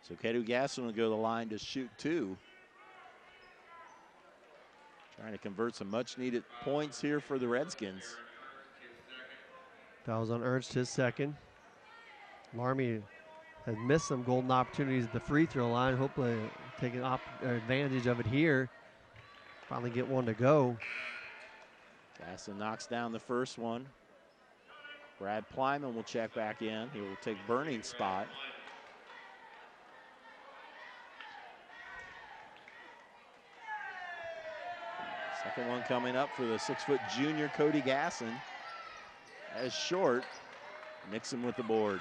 S1: So Kedu Gasson will go to the line to shoot 2. Trying to convert some much-needed points here for the Redskins.
S2: Fouls on Ernst, his second. Loramie has missed some golden opportunities at the free throw line. Hopefully taking advantage of it here. Finally get one to go.
S1: Gasson knocks down the first one. Brad Plyman will check back in. He will take Burning's spot. Second one coming up for the 6-foot junior Cody Gasson. That is short. Nixon with the board.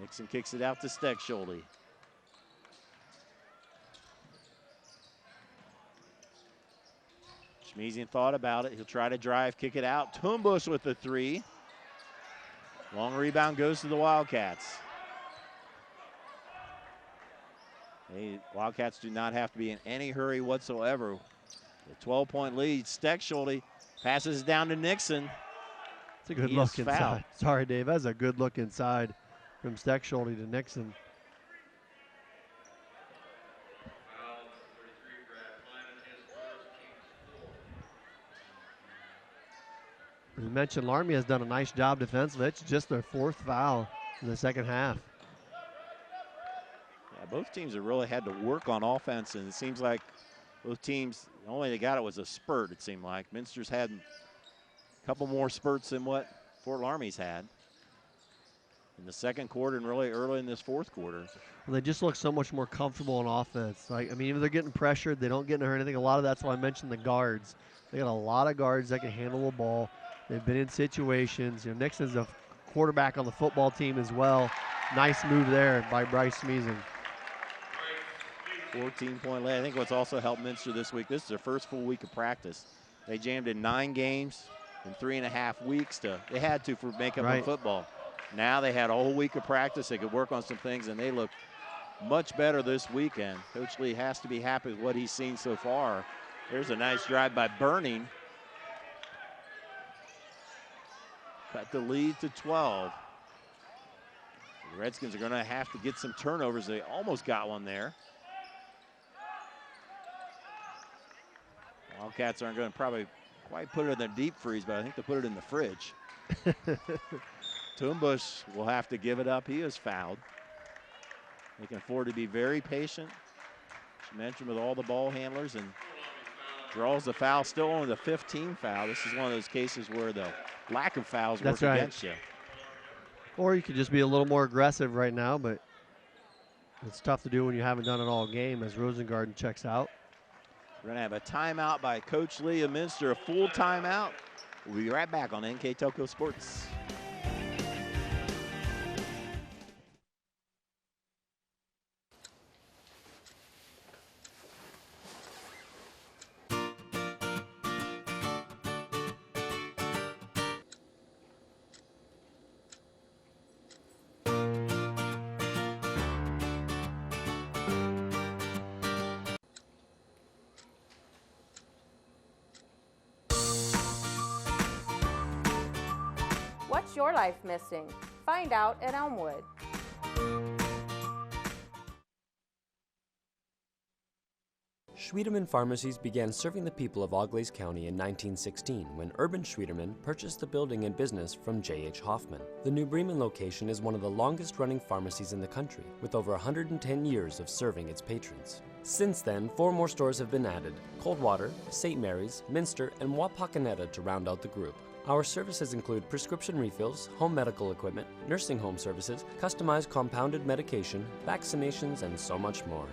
S1: Nixon kicks it out to Steckschulte. Schmeezing thought about it. He'll try to drive, kick it out. Tumbush with the 3. Long rebound goes to the Wildcats. Wildcats do not have to be in any hurry whatsoever. The 12-point lead. Steckschulte passes down to Nixon.
S2: It's a good look inside.
S1: Fouled.
S2: Sorry, Dave. That's a good look inside from Steckschulte to Nixon. You mentioned Loramie has done a nice job defensively. It's just their 4th foul in the second half.
S1: Yeah, both teams have really had to work on offense, and it seems like both teams, the only way they got it was a spurt, it seemed like. Minster's had a couple more spurts than what Fort Loramie's had in the second quarter and really early in this fourth quarter.
S2: Well, they just look so much more comfortable on offense. Like, I mean, even they're getting pressured, they don't get in a hurry. I think a lot of that's why I mentioned the guards. They got a lot of guards that can handle the ball. They've been in situations. You know, Nixon's a quarterback on the football team as well. Nice move there by Bryce Schmeezing.
S1: 14-point lead. I think what's also helped Minster this week, this is their first full week of practice. They jammed in 9 games in 3.5 weeks. They had to for makeup
S2: Right.
S1: and football. Now they had a whole week of practice. They could work on some things, and they look much better this weekend. Coach Lee has to be happy with what he's seen so far. There's a nice drive by Burning. Cut the lead to 12. The Redskins are going to have to get some turnovers. They almost got one there. Wildcats aren't going to probably quite put it in the deep freeze, but I think they'll put it in the fridge. Toombush will have to give it up. He is fouled. They can afford to be very patient. She mentioned with all the ball handlers, and draws the foul. Still only the 15th foul. This is one of those cases where the lack of fouls work against you.
S2: Or you could just be a little more aggressive right now, but it's tough to do when you haven't done it all game as Rosengarten checks out.
S1: We're going to have a timeout by Coach Lee of Minster, a full timeout. We'll be right back on NKTelco Sports.
S16: What's your life missing? Find out at Elmwood.
S5: Schwiedemann Pharmacies began serving the people of Auglaize County in 1916 when Urban Schwiedemann purchased the building and business from J.H. Hoffman. The New Bremen location is one of the longest-running pharmacies in the country, with over 110 years of serving its patrons. Since then, 4 more stores have been added: Coldwater, St. Mary's, Minster, and Wapakoneta to round out the group. Our services include prescription refills, home medical equipment, nursing home services, customized compounded medication, vaccinations, and so much more.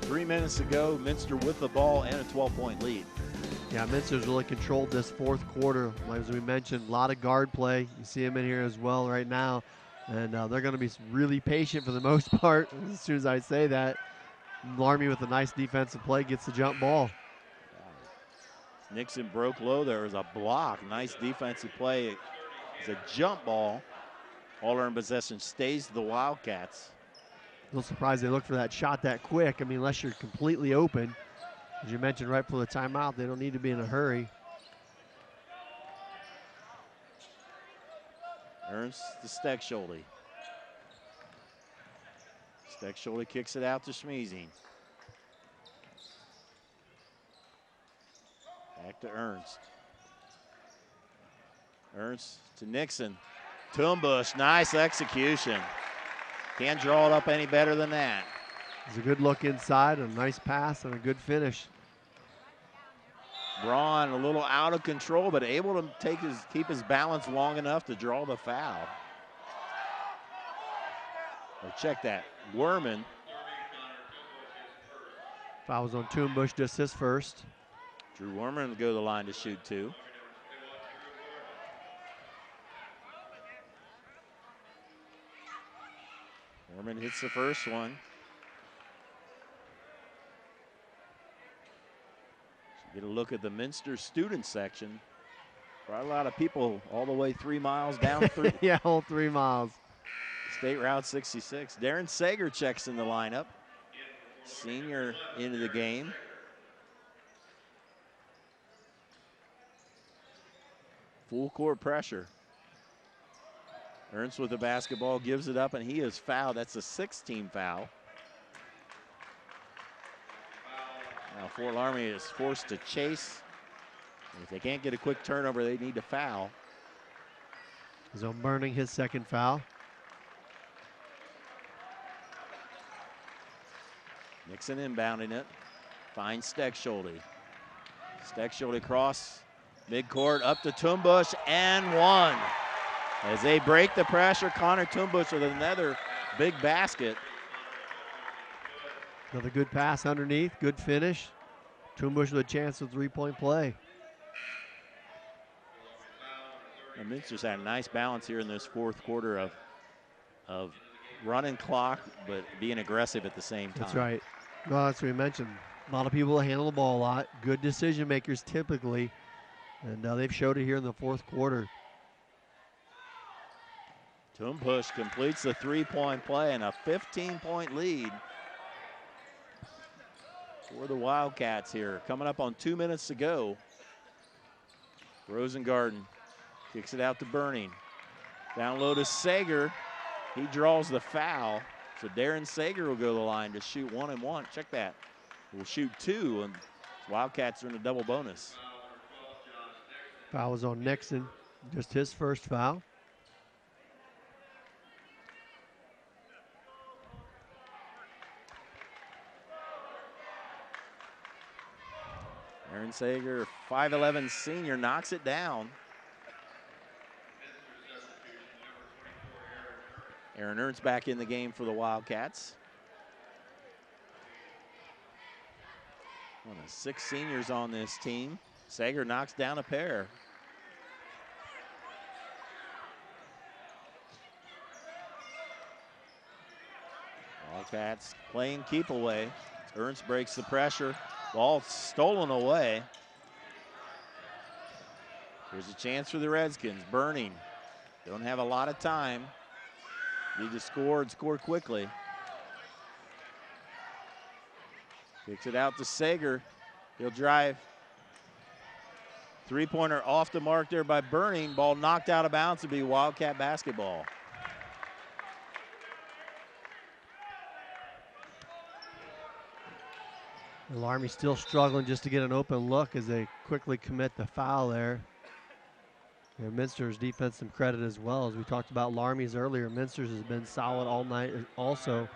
S1: 3 minutes to go, Minster with the ball and a 12-point lead.
S2: Yeah, Minster's really controlled this fourth quarter. Like as we mentioned, a lot of guard play. You see them in here as well right now. And they're going to be really patient for the most part. As soon as I say that, Loramie with a nice defensive play gets the jump ball.
S1: Nixon broke low. There was a block. Nice defensive play. It's a jump ball. All in possession stays to the Wildcats.
S2: A little surprised they look for that shot that quick. I mean, unless you're completely open. As you mentioned right before the timeout, they don't need to be in a hurry.
S1: Ernst to Steckschulte. Steckschulte kicks it out to Schmiesing. Back to Ernst. Ernst to Nixon. Toombush, nice execution. Can't draw it up any better than that.
S2: It's a good look inside, a nice pass, and a good finish.
S1: Braun a little out of control, but able to keep his balance long enough to draw the foul. Or check that, Werman.
S2: Foul was on Toombush, just his first.
S1: Drew Werman will go to the line to shoot 2. Werman hits the first one. Get a look at the Minster student section. Quite a lot of people all the way 3 miles down through.
S2: Yeah, all 3 miles.
S1: State Route 66. Darren Sager checks in the lineup. Senior into the game. Full court pressure. Ernst with the basketball, gives it up, and he is fouled. That's a 6th-team foul. Now Fort Loramie is forced to chase. And if they can't get a quick turnover, they need to foul.
S2: So Burning his 2nd foul.
S1: Nixon inbounding it. Finds Steckschulte. Steckschulte cross midcourt up to Toombush and 1. As they break the pressure, Connor Toombush with another big basket.
S2: Another good pass underneath, good finish. Toombush with a chance of 3-point play.
S1: And Minster's had a nice balance here in this fourth quarter of running clock, but being aggressive at the same time.
S2: That's right. Well, that's what we mentioned. A lot of people handle the ball a lot. Good decision makers typically. And they've showed it here in the fourth quarter.
S1: Toompush completes the three-point play and a 15-point lead for the Wildcats here. Coming up on 2 minutes to go. Rosengarten kicks it out to Burning. Down low to Sager. He draws the foul. So Darren Sager will go to the line to shoot 1 and 1. Check that. We'll shoot 2, and Wildcats are in a double bonus.
S2: Foul was on Nixon. Just his first foul.
S1: Aaron Sager, 5'11" senior, knocks it down. Aaron Ernst back in the game for the Wildcats. One of 6 seniors on this team. Sager knocks down a pair. Wildcats playing keep away. Ernst breaks the pressure. Ball stolen away. Here's a chance for the Redskins. Burning. Don't have a lot of time. Need to score and score quickly. Kicks it out to Sager. He'll drive. Three-pointer off the mark there by Burning. Ball knocked out of bounds to be Wildcat basketball.
S2: Loramie still struggling just to get an open look as they quickly commit the foul there. And Minster's defense some credit as well. As we talked about Laramie's earlier, Minster's has been solid all night also.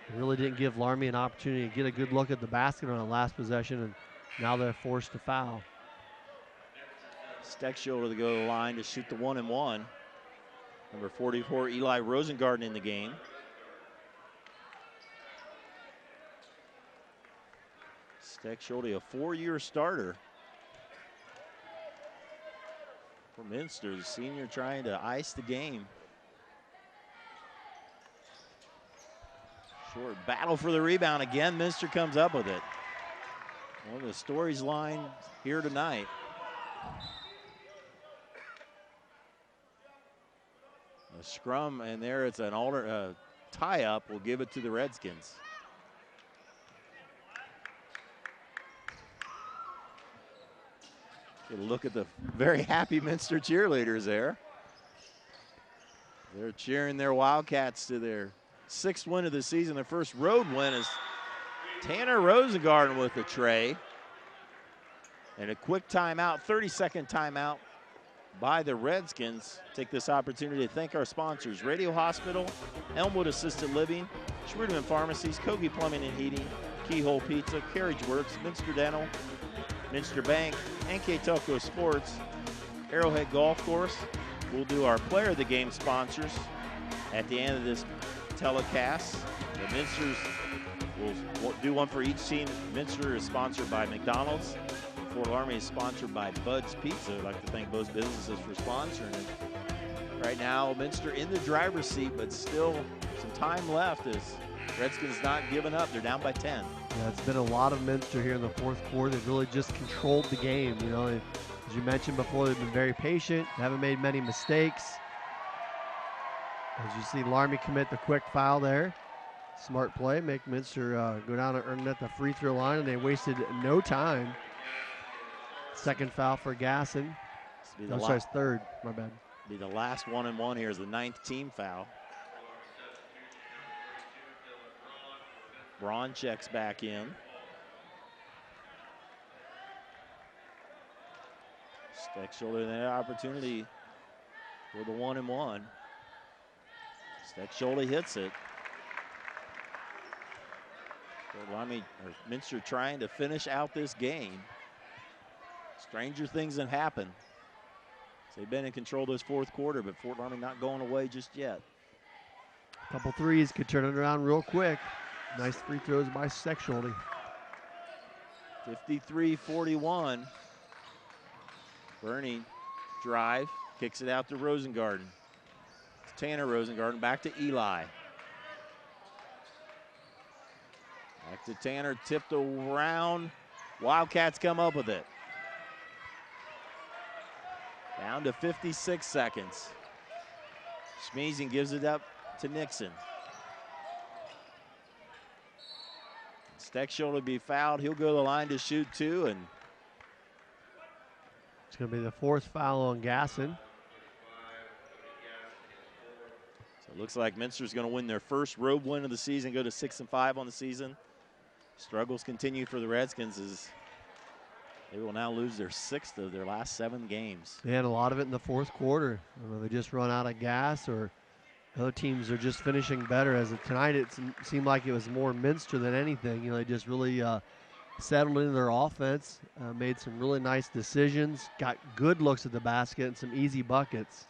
S2: They really didn't give Loramie an opportunity to get a good look at the basket on the last possession, and now they're forced to foul.
S1: Steckshoulder to go to the line to shoot the 1 and 1. Number 44, Eli Rosengarten in the game. Steckshoulder, a 4-year starter for Minster, the senior trying to ice the game. Short battle for the rebound again. Minster comes up with it. One of the stories line here tonight. A scrum, and there it's an tie-up. We'll give it to the Redskins. Get a look at the very happy Minster cheerleaders there. They're cheering their Wildcats to their 6th win of the season. Their first road win is Tanner Rosengarten with the tray. And a quick timeout, 30-second timeout by the Redskins. Take this opportunity to thank our sponsors: Radio Hospital, Elmwood Assisted Living, Schruderman Pharmacies, Kogi Plumbing and Heating, Keyhole Pizza, Carriage Works, Minster Dental, Minster Bank, NKTelco Sports, Arrowhead Golf Course. We'll do our player of the game sponsors at the end of this telecast. The Minsters will do one for each team. Minster is sponsored by McDonald's. Fort Loramie is sponsored by Bud's Pizza. I'd like to thank both businesses for sponsoring it. Right now, Minster in the driver's seat, but still some time left as Redskins not giving up. They're down by 10.
S2: Yeah, it's been a lot of Minster here in the fourth quarter. They've really just controlled the game. You know, as you mentioned before, they've been very patient, haven't made many mistakes. As you see Loramie commit the quick foul there. Smart play, make Minster go down and earn at the free throw line, and they wasted no time. Second foul for Gasson. Sorry, third, my bad.
S1: Be the last 1 and 1 here is the 9th team foul. Braun checks back in. Steckshoulder, that opportunity for the 1 and 1. Steckshoulder hits it. Minster trying to finish out this game. Stranger things have happened. They've been in control this fourth quarter, but Fort Loramie not going away just yet.
S2: A couple threes could turn it around real quick. Nice free throws by Steckshoulder.
S1: 53-41. Burning drive, kicks it out to Rosengarten. It's Tanner Rosengarten back to Eli. Back to Tanner, tipped around. Wildcats come up with it. Down to 56 seconds. Schmeezing gives it up to Nixon. Steckschulte to be fouled. He'll go to the line to shoot 2, and
S2: it's going to be the 4th foul on Gasson.
S1: So it looks like Minster's going to win their first road win of the season, go to 6-5 on the season. Struggles continue for the Redskins as they will now lose their 6th of their last 7 games.
S2: Yeah, and a lot of it in the 4th quarter. They just run out of gas, or other teams are just finishing better. As of tonight, it seemed like it was more Minster than anything. They just really settled into their offense, made some really nice decisions, got good looks at the basket and some easy buckets.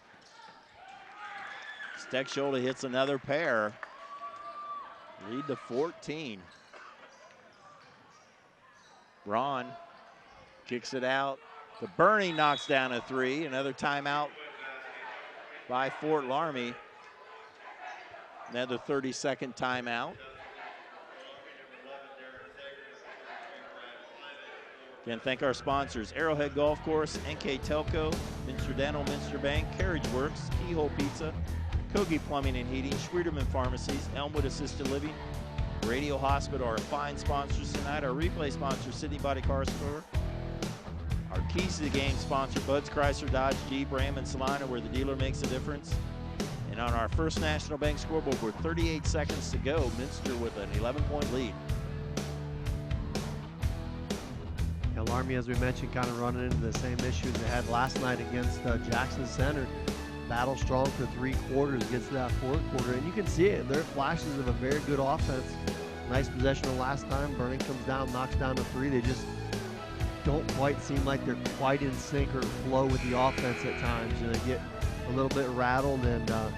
S1: Steckschulte hits another pair. Lead to 14. Braun kicks it out. The Bernie knocks down a 3. Another timeout by Fort Loramie. Another 30-second timeout. Again, thank our sponsors: Arrowhead Golf Course, NKTelco, Minster Dental, Minster Bank, Carriage Works, Keyhole Pizza, Kogi Plumbing and Heating, Schwieterman Pharmacies, Elmwood Assisted Living, Radio Hospital, our fine sponsors tonight. Our replay sponsor, Sydney Body Car Store. Our Keys to the Game sponsor, Bud's Chrysler, Dodge, Jeep, Ram, and Salina, where the dealer makes a difference. And on our First National Bank scoreboard, with 38 seconds to go, Minster with an 11-point lead.
S2: Loramie, as we mentioned, kind of running into the same issues they had last night against Jackson Center. Battle strong for 3 quarters, gets to that 4th quarter, and you can see it. There are flashes of a very good offense. Nice possession the last time. Burning comes down, knocks down a 3. They just don't quite seem like they're quite in sync or flow with the offense at times. They get a little bit rattled, and a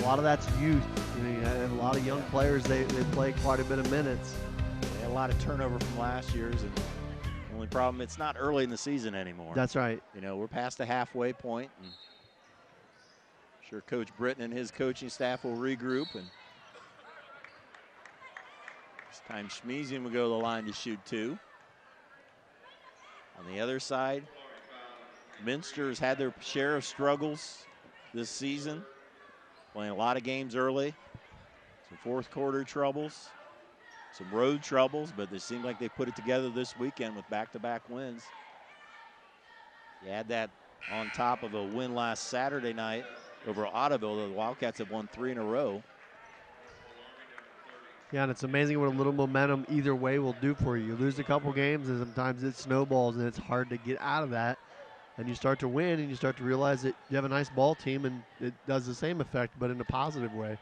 S2: lot of that's youth. You have a lot of young players, they play quite a bit of minutes.
S1: They had a lot of turnover from last year's, and the only problem, it's not early in the season anymore.
S2: That's right.
S1: We're past the halfway point, and I'm sure Coach Britton and his coaching staff will regroup, and this time Schmeezing will go to the line to shoot 2. On the other side, Minster's had their share of struggles this season, playing a lot of games early, some 4th quarter troubles, some road troubles, but they seem like they put it together this weekend with back-to-back wins. You add that on top of a win last Saturday night over Ottoville. The Wildcats have won 3 in a row.
S2: Yeah, and it's amazing what a little momentum either way will do for you. You lose a couple games, and sometimes it snowballs, and it's hard to get out of that. And you start to win, and you start to realize that you have a nice ball team, and it does the same effect, but in a positive way.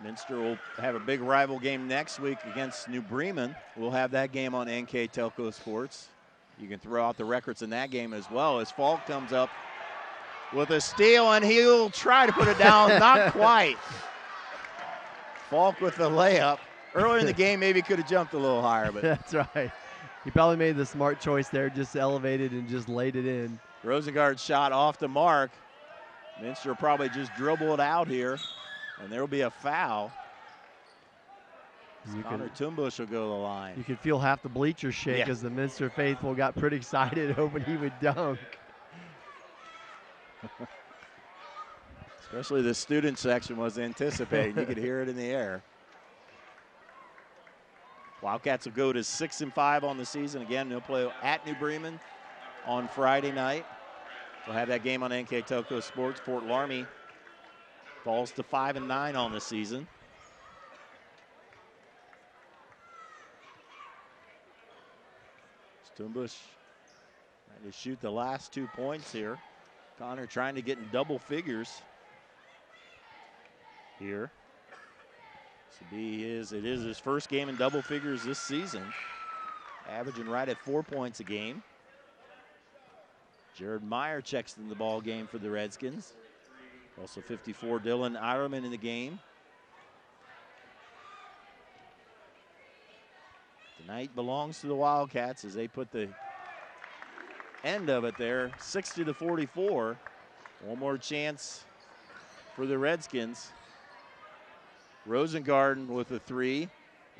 S1: Minster will have a big rival game next week against New Bremen. We'll have that game on NKTelco Sports. You can throw out the records in that game as well, as Falk comes up with a steal, and he'll try to put it down. Not quite. Falk with the layup. Earlier in the game, maybe could have jumped a little higher, but
S2: that's right. He probably made the smart choice there, just elevated and just laid it in.
S1: Rosengard's shot off the mark. Minster will probably just dribble it out here, and there will be a foul. Connor Tumbush will go to the line.
S2: You could feel half the bleachers shake
S1: Yeah.
S2: as the Minster faithful got pretty excited, hoping he would dunk.
S1: Especially the student section was anticipating. You could hear it in the air. Wildcats will go to 6-5 on the season. Again, they'll play at New Bremen on Friday night. We'll have that game on NKTelco Sports. Fort Loramie falls to 5-9 on the season. Stumbush trying to shoot the last 2 points here. Connor trying to get in double figures here. It is his first game in double figures this season, averaging right at 4 points a game. Jared Meyer checks in the ball game for the Redskins. Also 54, Dylan Ireman in the game. Tonight belongs to the Wildcats as they put the end of it there, 60-44. One more chance for the Redskins. Rosengarten with a 3.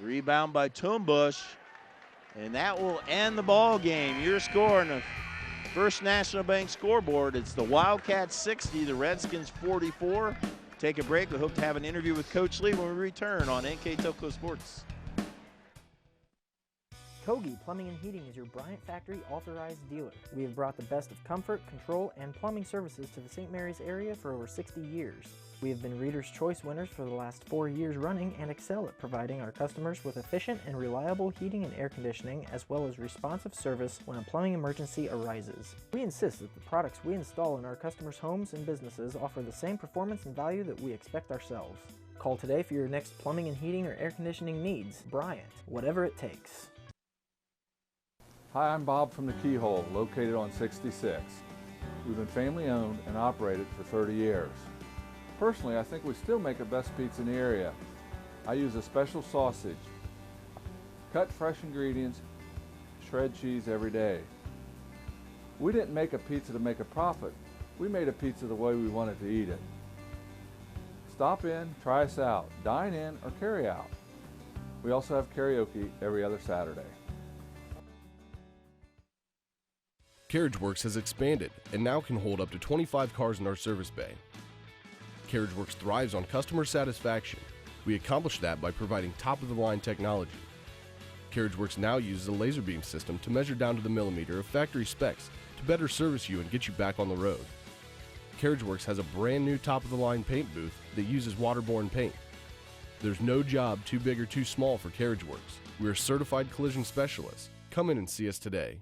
S1: Rebound by Toombush. And that will end the ball game. Your score on the First National Bank scoreboard, it's the Wildcats 60, the Redskins 44. Take a break. We hope to have an interview with Coach Lee when we return on NKTelco Sports.
S6: Kogi Plumbing and Heating is your Bryant Factory authorized dealer. We have brought the best of comfort, control, and plumbing services to the St. Mary's area for over 60 years. We have been Reader's Choice winners for the last 4 years running and excel at providing our customers with efficient and reliable heating and air conditioning, as well as responsive service when a plumbing emergency arises. We insist that the products we install in our customers' homes and businesses offer the same performance and value that we expect ourselves. Call today for your next plumbing and heating or air conditioning needs. Bryant, whatever it takes.
S7: Hi, I'm Bob from the Keyhole, located on 66. We've been family owned and operated for 30 years. Personally, I think we still make the best pizza in the area. I use a special sausage. Cut fresh ingredients, shred cheese every day. We didn't make a pizza to make a profit. We made a pizza the way we wanted to eat it. Stop in, try us out, dine in, or carry out. We also have karaoke every other Saturday.
S8: CarriageWorks has expanded and now can hold up to 25 cars in our service bay. CarriageWorks thrives on customer satisfaction. We accomplish that by providing top-of-the-line technology. CarriageWorks now uses a laser beam system to measure down to the millimeter of factory specs to better service you and get you back on the road. CarriageWorks has a brand new top-of-the-line paint booth that uses waterborne paint. There's no job too big or too small for CarriageWorks. We're certified collision specialists. Come in and see us today.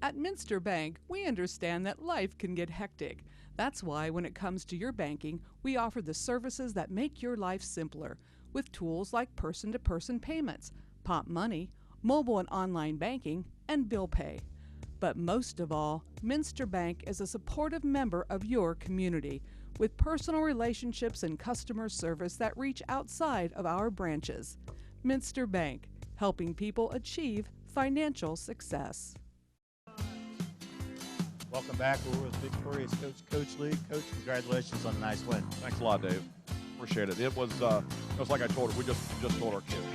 S9: At Minster Bank, we understand that life can get hectic. That's why when it comes to your banking, we offer the services that make your life simpler with tools like person-to-person payments, Pop Money, mobile and online banking, and bill pay. But most of all, Minster Bank is a supportive member of your community with personal relationships and customer service that reach outside of our branches. Minster Bank, helping people achieve financial success.
S1: Welcome back. We're with victorious Coach Lee. Coach, congratulations on a nice win.
S19: Thanks a lot, Dave. Appreciate it. It was like I told her. We just told our kids.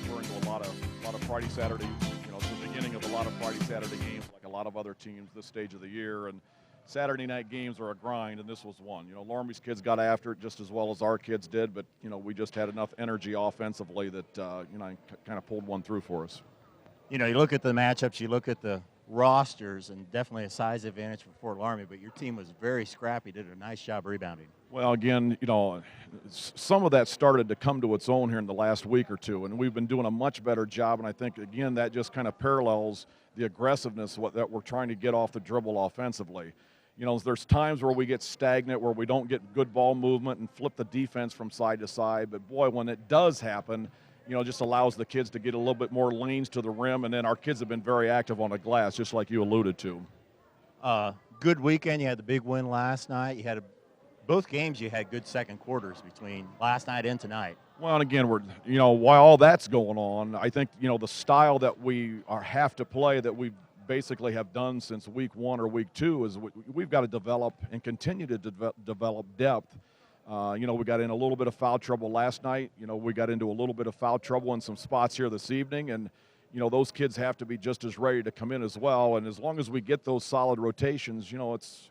S19: We're into a lot of Friday, Saturday. It's the beginning of a lot of Friday, Saturday games, like a lot of other teams this stage of the year. And Saturday night games are a grind, and this was one. Loramie's kids got after it just as well as our kids did, but we just had enough energy offensively that kind of pulled one through for us.
S1: You look at the matchups, you look at the rosters, and definitely a size advantage for Fort Loramie, but your team was very scrappy, did a nice job rebounding.
S19: Well, again, some of that started to come to its own here in the last week or two, and we've been doing a much better job, and I think, again, that just kind of parallels the aggressiveness that we're trying to get off the dribble offensively. There's times where we get stagnant, where we don't get good ball movement and flip the defense from side to side, but boy, when it does happen, just allows the kids to get a little bit more lanes to the rim, and then our kids have been very active on the glass, just like you alluded to.
S1: Good weekend. You had the big win last night. Both games you had good second quarters between last night and tonight.
S19: Well, and again, while all that's going on, I think, the style that we have to play that we basically have done since week one or week two is we've got to develop and continue to develop depth. We got in a little bit of foul trouble last night. We got into a little bit of foul trouble in some spots here this evening, and those kids have to be just as ready to come in as well. And as long as we get those solid rotations, things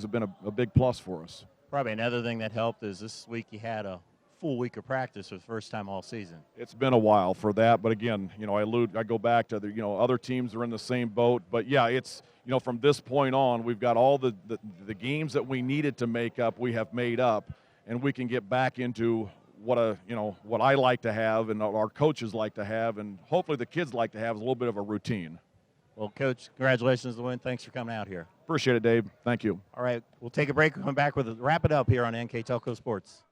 S19: have been a big plus for us.
S1: Probably another thing that helped is this week you had a full week of practice for the first time all season.
S19: It's been a while for that, but again, I go back to the other teams are in the same boat. But yeah, it's from this point on, we've got all the games that we needed to make up, we have made up, and we can get back into what I like to have and our coaches like to have, and hopefully the kids like to have is a little bit of a routine.
S1: Well, Coach, congratulations on the win. Thanks for coming out here.
S19: Appreciate it, Dave. Thank you.
S1: All right, we'll take a break. We'll come back with wrap it up here on NKTelco Sports.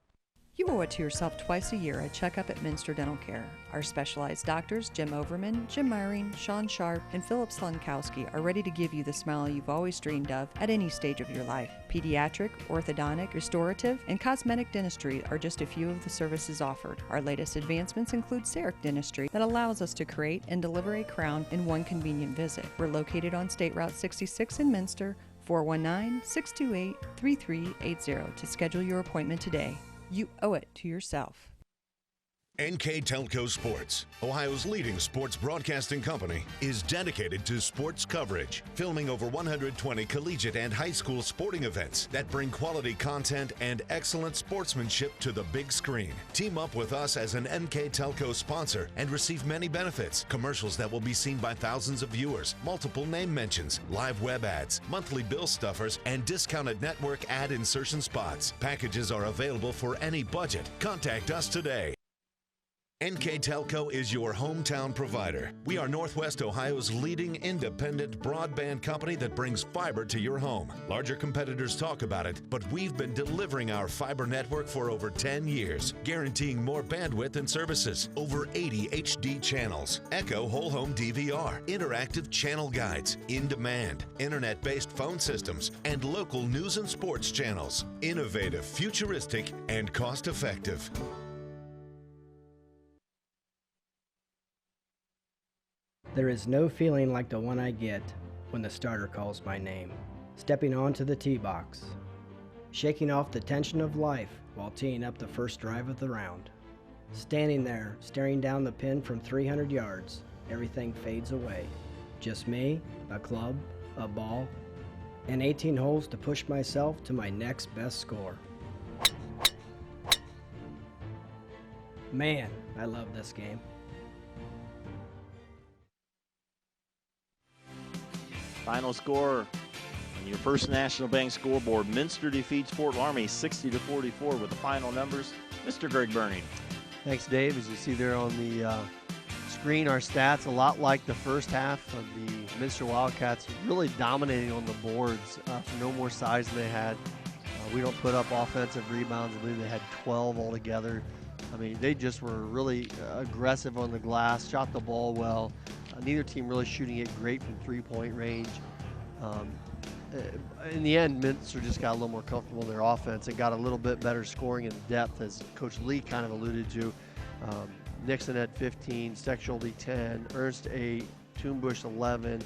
S10: You owe it to yourself twice a year a checkup at Minster Dental Care. Our specialized doctors, Jim Overman, Jim Myring, Sean Sharp, and Philip Slunkowski, are ready to give you the smile you've always dreamed of at any stage of your life. Pediatric, orthodontic, restorative, and cosmetic dentistry are just a few of the services offered. Our latest advancements include CEREC dentistry that allows us to create and deliver a crown in one convenient visit. We're located on State Route 66 in Minster, 419-628-3380 to schedule your appointment today. You owe it to yourself.
S11: NKTelco Sports, Ohio's leading sports broadcasting company, is dedicated to sports coverage, filming over 120 collegiate and high school sporting events that bring quality content and excellent sportsmanship to the big screen. Team up with us as an NKTelco sponsor and receive many benefits, commercials that will be seen by thousands of viewers, multiple name mentions, live web ads, monthly bill stuffers, and discounted network ad insertion spots. Packages are available for any budget. Contact us today. NKTelco is your hometown provider. We are Northwest Ohio's leading independent broadband company that brings fiber to your home. Larger competitors talk about it, but we've been delivering our fiber network for over 10 years, guaranteeing more bandwidth and services, over 80 HD channels, Echo whole home DVR, interactive channel guides, in-demand, internet-based phone systems, and local news and sports channels. Innovative, futuristic, and cost-effective.
S20: There is no feeling like the one I get when the starter calls my name. Stepping onto the tee box, shaking off the tension of life while teeing up the first drive of the round. Standing there, staring down the pin from 300 yards, everything fades away. Just me, a club, a ball, and 18 holes to push myself to my next best score. Man, I love this game.
S1: Final score on your First National Bank scoreboard. Minster defeats Fort Loramie 60-44 with the final numbers. Mr. Greg Burning.
S2: Thanks, Dave. As you see there on the screen, our stats a lot like the first half of the Minster Wildcats, really dominating on the boards for no more size than they had. We don't put up offensive rebounds. I believe they had 12 altogether. I mean, they just were really aggressive on the glass, shot the ball well. Neither team really shooting it great from three-point range. In the end, Minster just got a little more comfortable in their offense and got a little bit better scoring and depth, as Coach Lee kind of alluded to. Nixon at 15, Steckschulte 10, Ernst 8, Toonbush 11,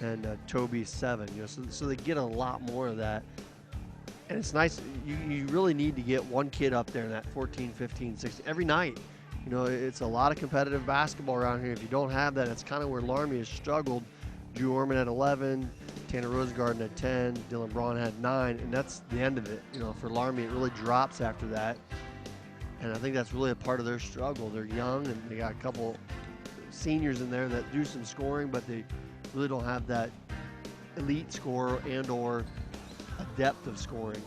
S2: and Toby 7. You know, so they get a lot more of that. And it's nice. You really need to get one kid up there in that 14, 15, 16 every night. You know, it's a lot of competitive basketball around here. If you don't have that, it's kind of where Loramie has struggled. Drew Orman at 11, Tanner Rosengarten at 10, Dylan Braun had 9, and that's the end of it. You know, for Loramie, it really drops after that. And I think that's really a part of their struggle. They're young, and they got a couple seniors in there that do some scoring, but they really don't have that elite scorer and or a depth of scoring.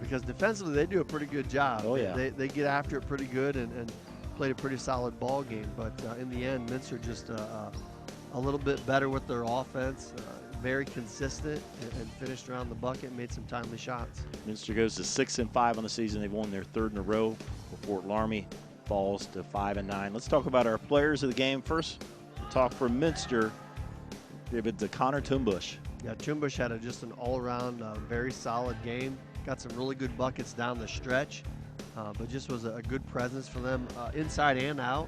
S2: Because defensively, they do a pretty good job.
S1: Oh, yeah.
S2: They get after it pretty good and played a pretty solid ball game. But in the end, Minster just a little bit better with their offense, very consistent, and finished around the bucket and made some timely shots.
S1: Minster goes to 6-5 on the season. They've won their third in a row. Fort Loramie falls to 5-9. Let's talk about our players of the game. First, we'll talk for Minster. Give it to Connor Toonbush.
S2: Yeah, Toonbush had just an all-around very solid game. Got some really good buckets down the stretch, but just was a good presence for them inside and out,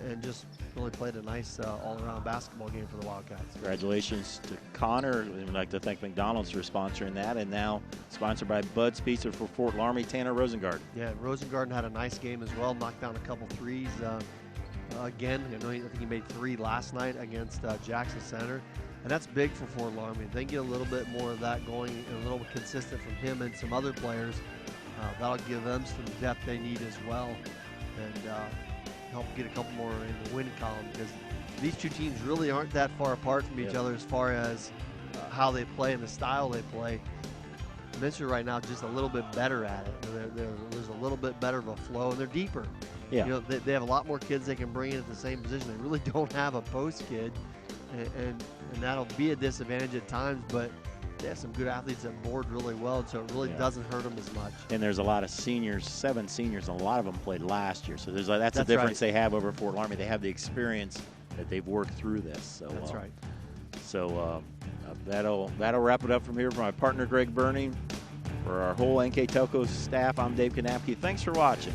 S2: and just really played a nice all-around basketball game for the Wildcats.
S1: Congratulations to Connor. We'd like to thank McDonald's for sponsoring that, and now sponsored by Bud's Pizza for Fort Loramie, Tanner Rosengarten.
S2: Yeah, Rosengarten had a nice game as well, knocked down a couple threes again. I think he made 3 last night against Jackson Center. And that's big for Fort Loramie. If they get a little bit more of that going and a little bit consistent from him and some other players, that'll give them some depth they need as well, and help get a couple more in the win column, because these two teams really aren't that far apart from each other as far as how they play and the style they play. Minster right now just a little bit better at it. There's a little bit better of a flow, and they're deeper.
S1: Yeah.
S2: You know, they have a lot more kids they can bring in at the same position. They really don't have a post kid. And that'll be a disadvantage at times, but they have some good athletes that board really well, so it really doesn't hurt them as much.
S1: And there's a lot of seniors, 7 seniors, and a lot of them played last year. So that's the difference they have over Fort Loramie. They have the experience that they've worked through this. So
S2: that's right.
S1: So that'll wrap it up from here for my partner Greg Burning. For our whole NKTelco staff, I'm Dave Kanapke. Thanks for watching.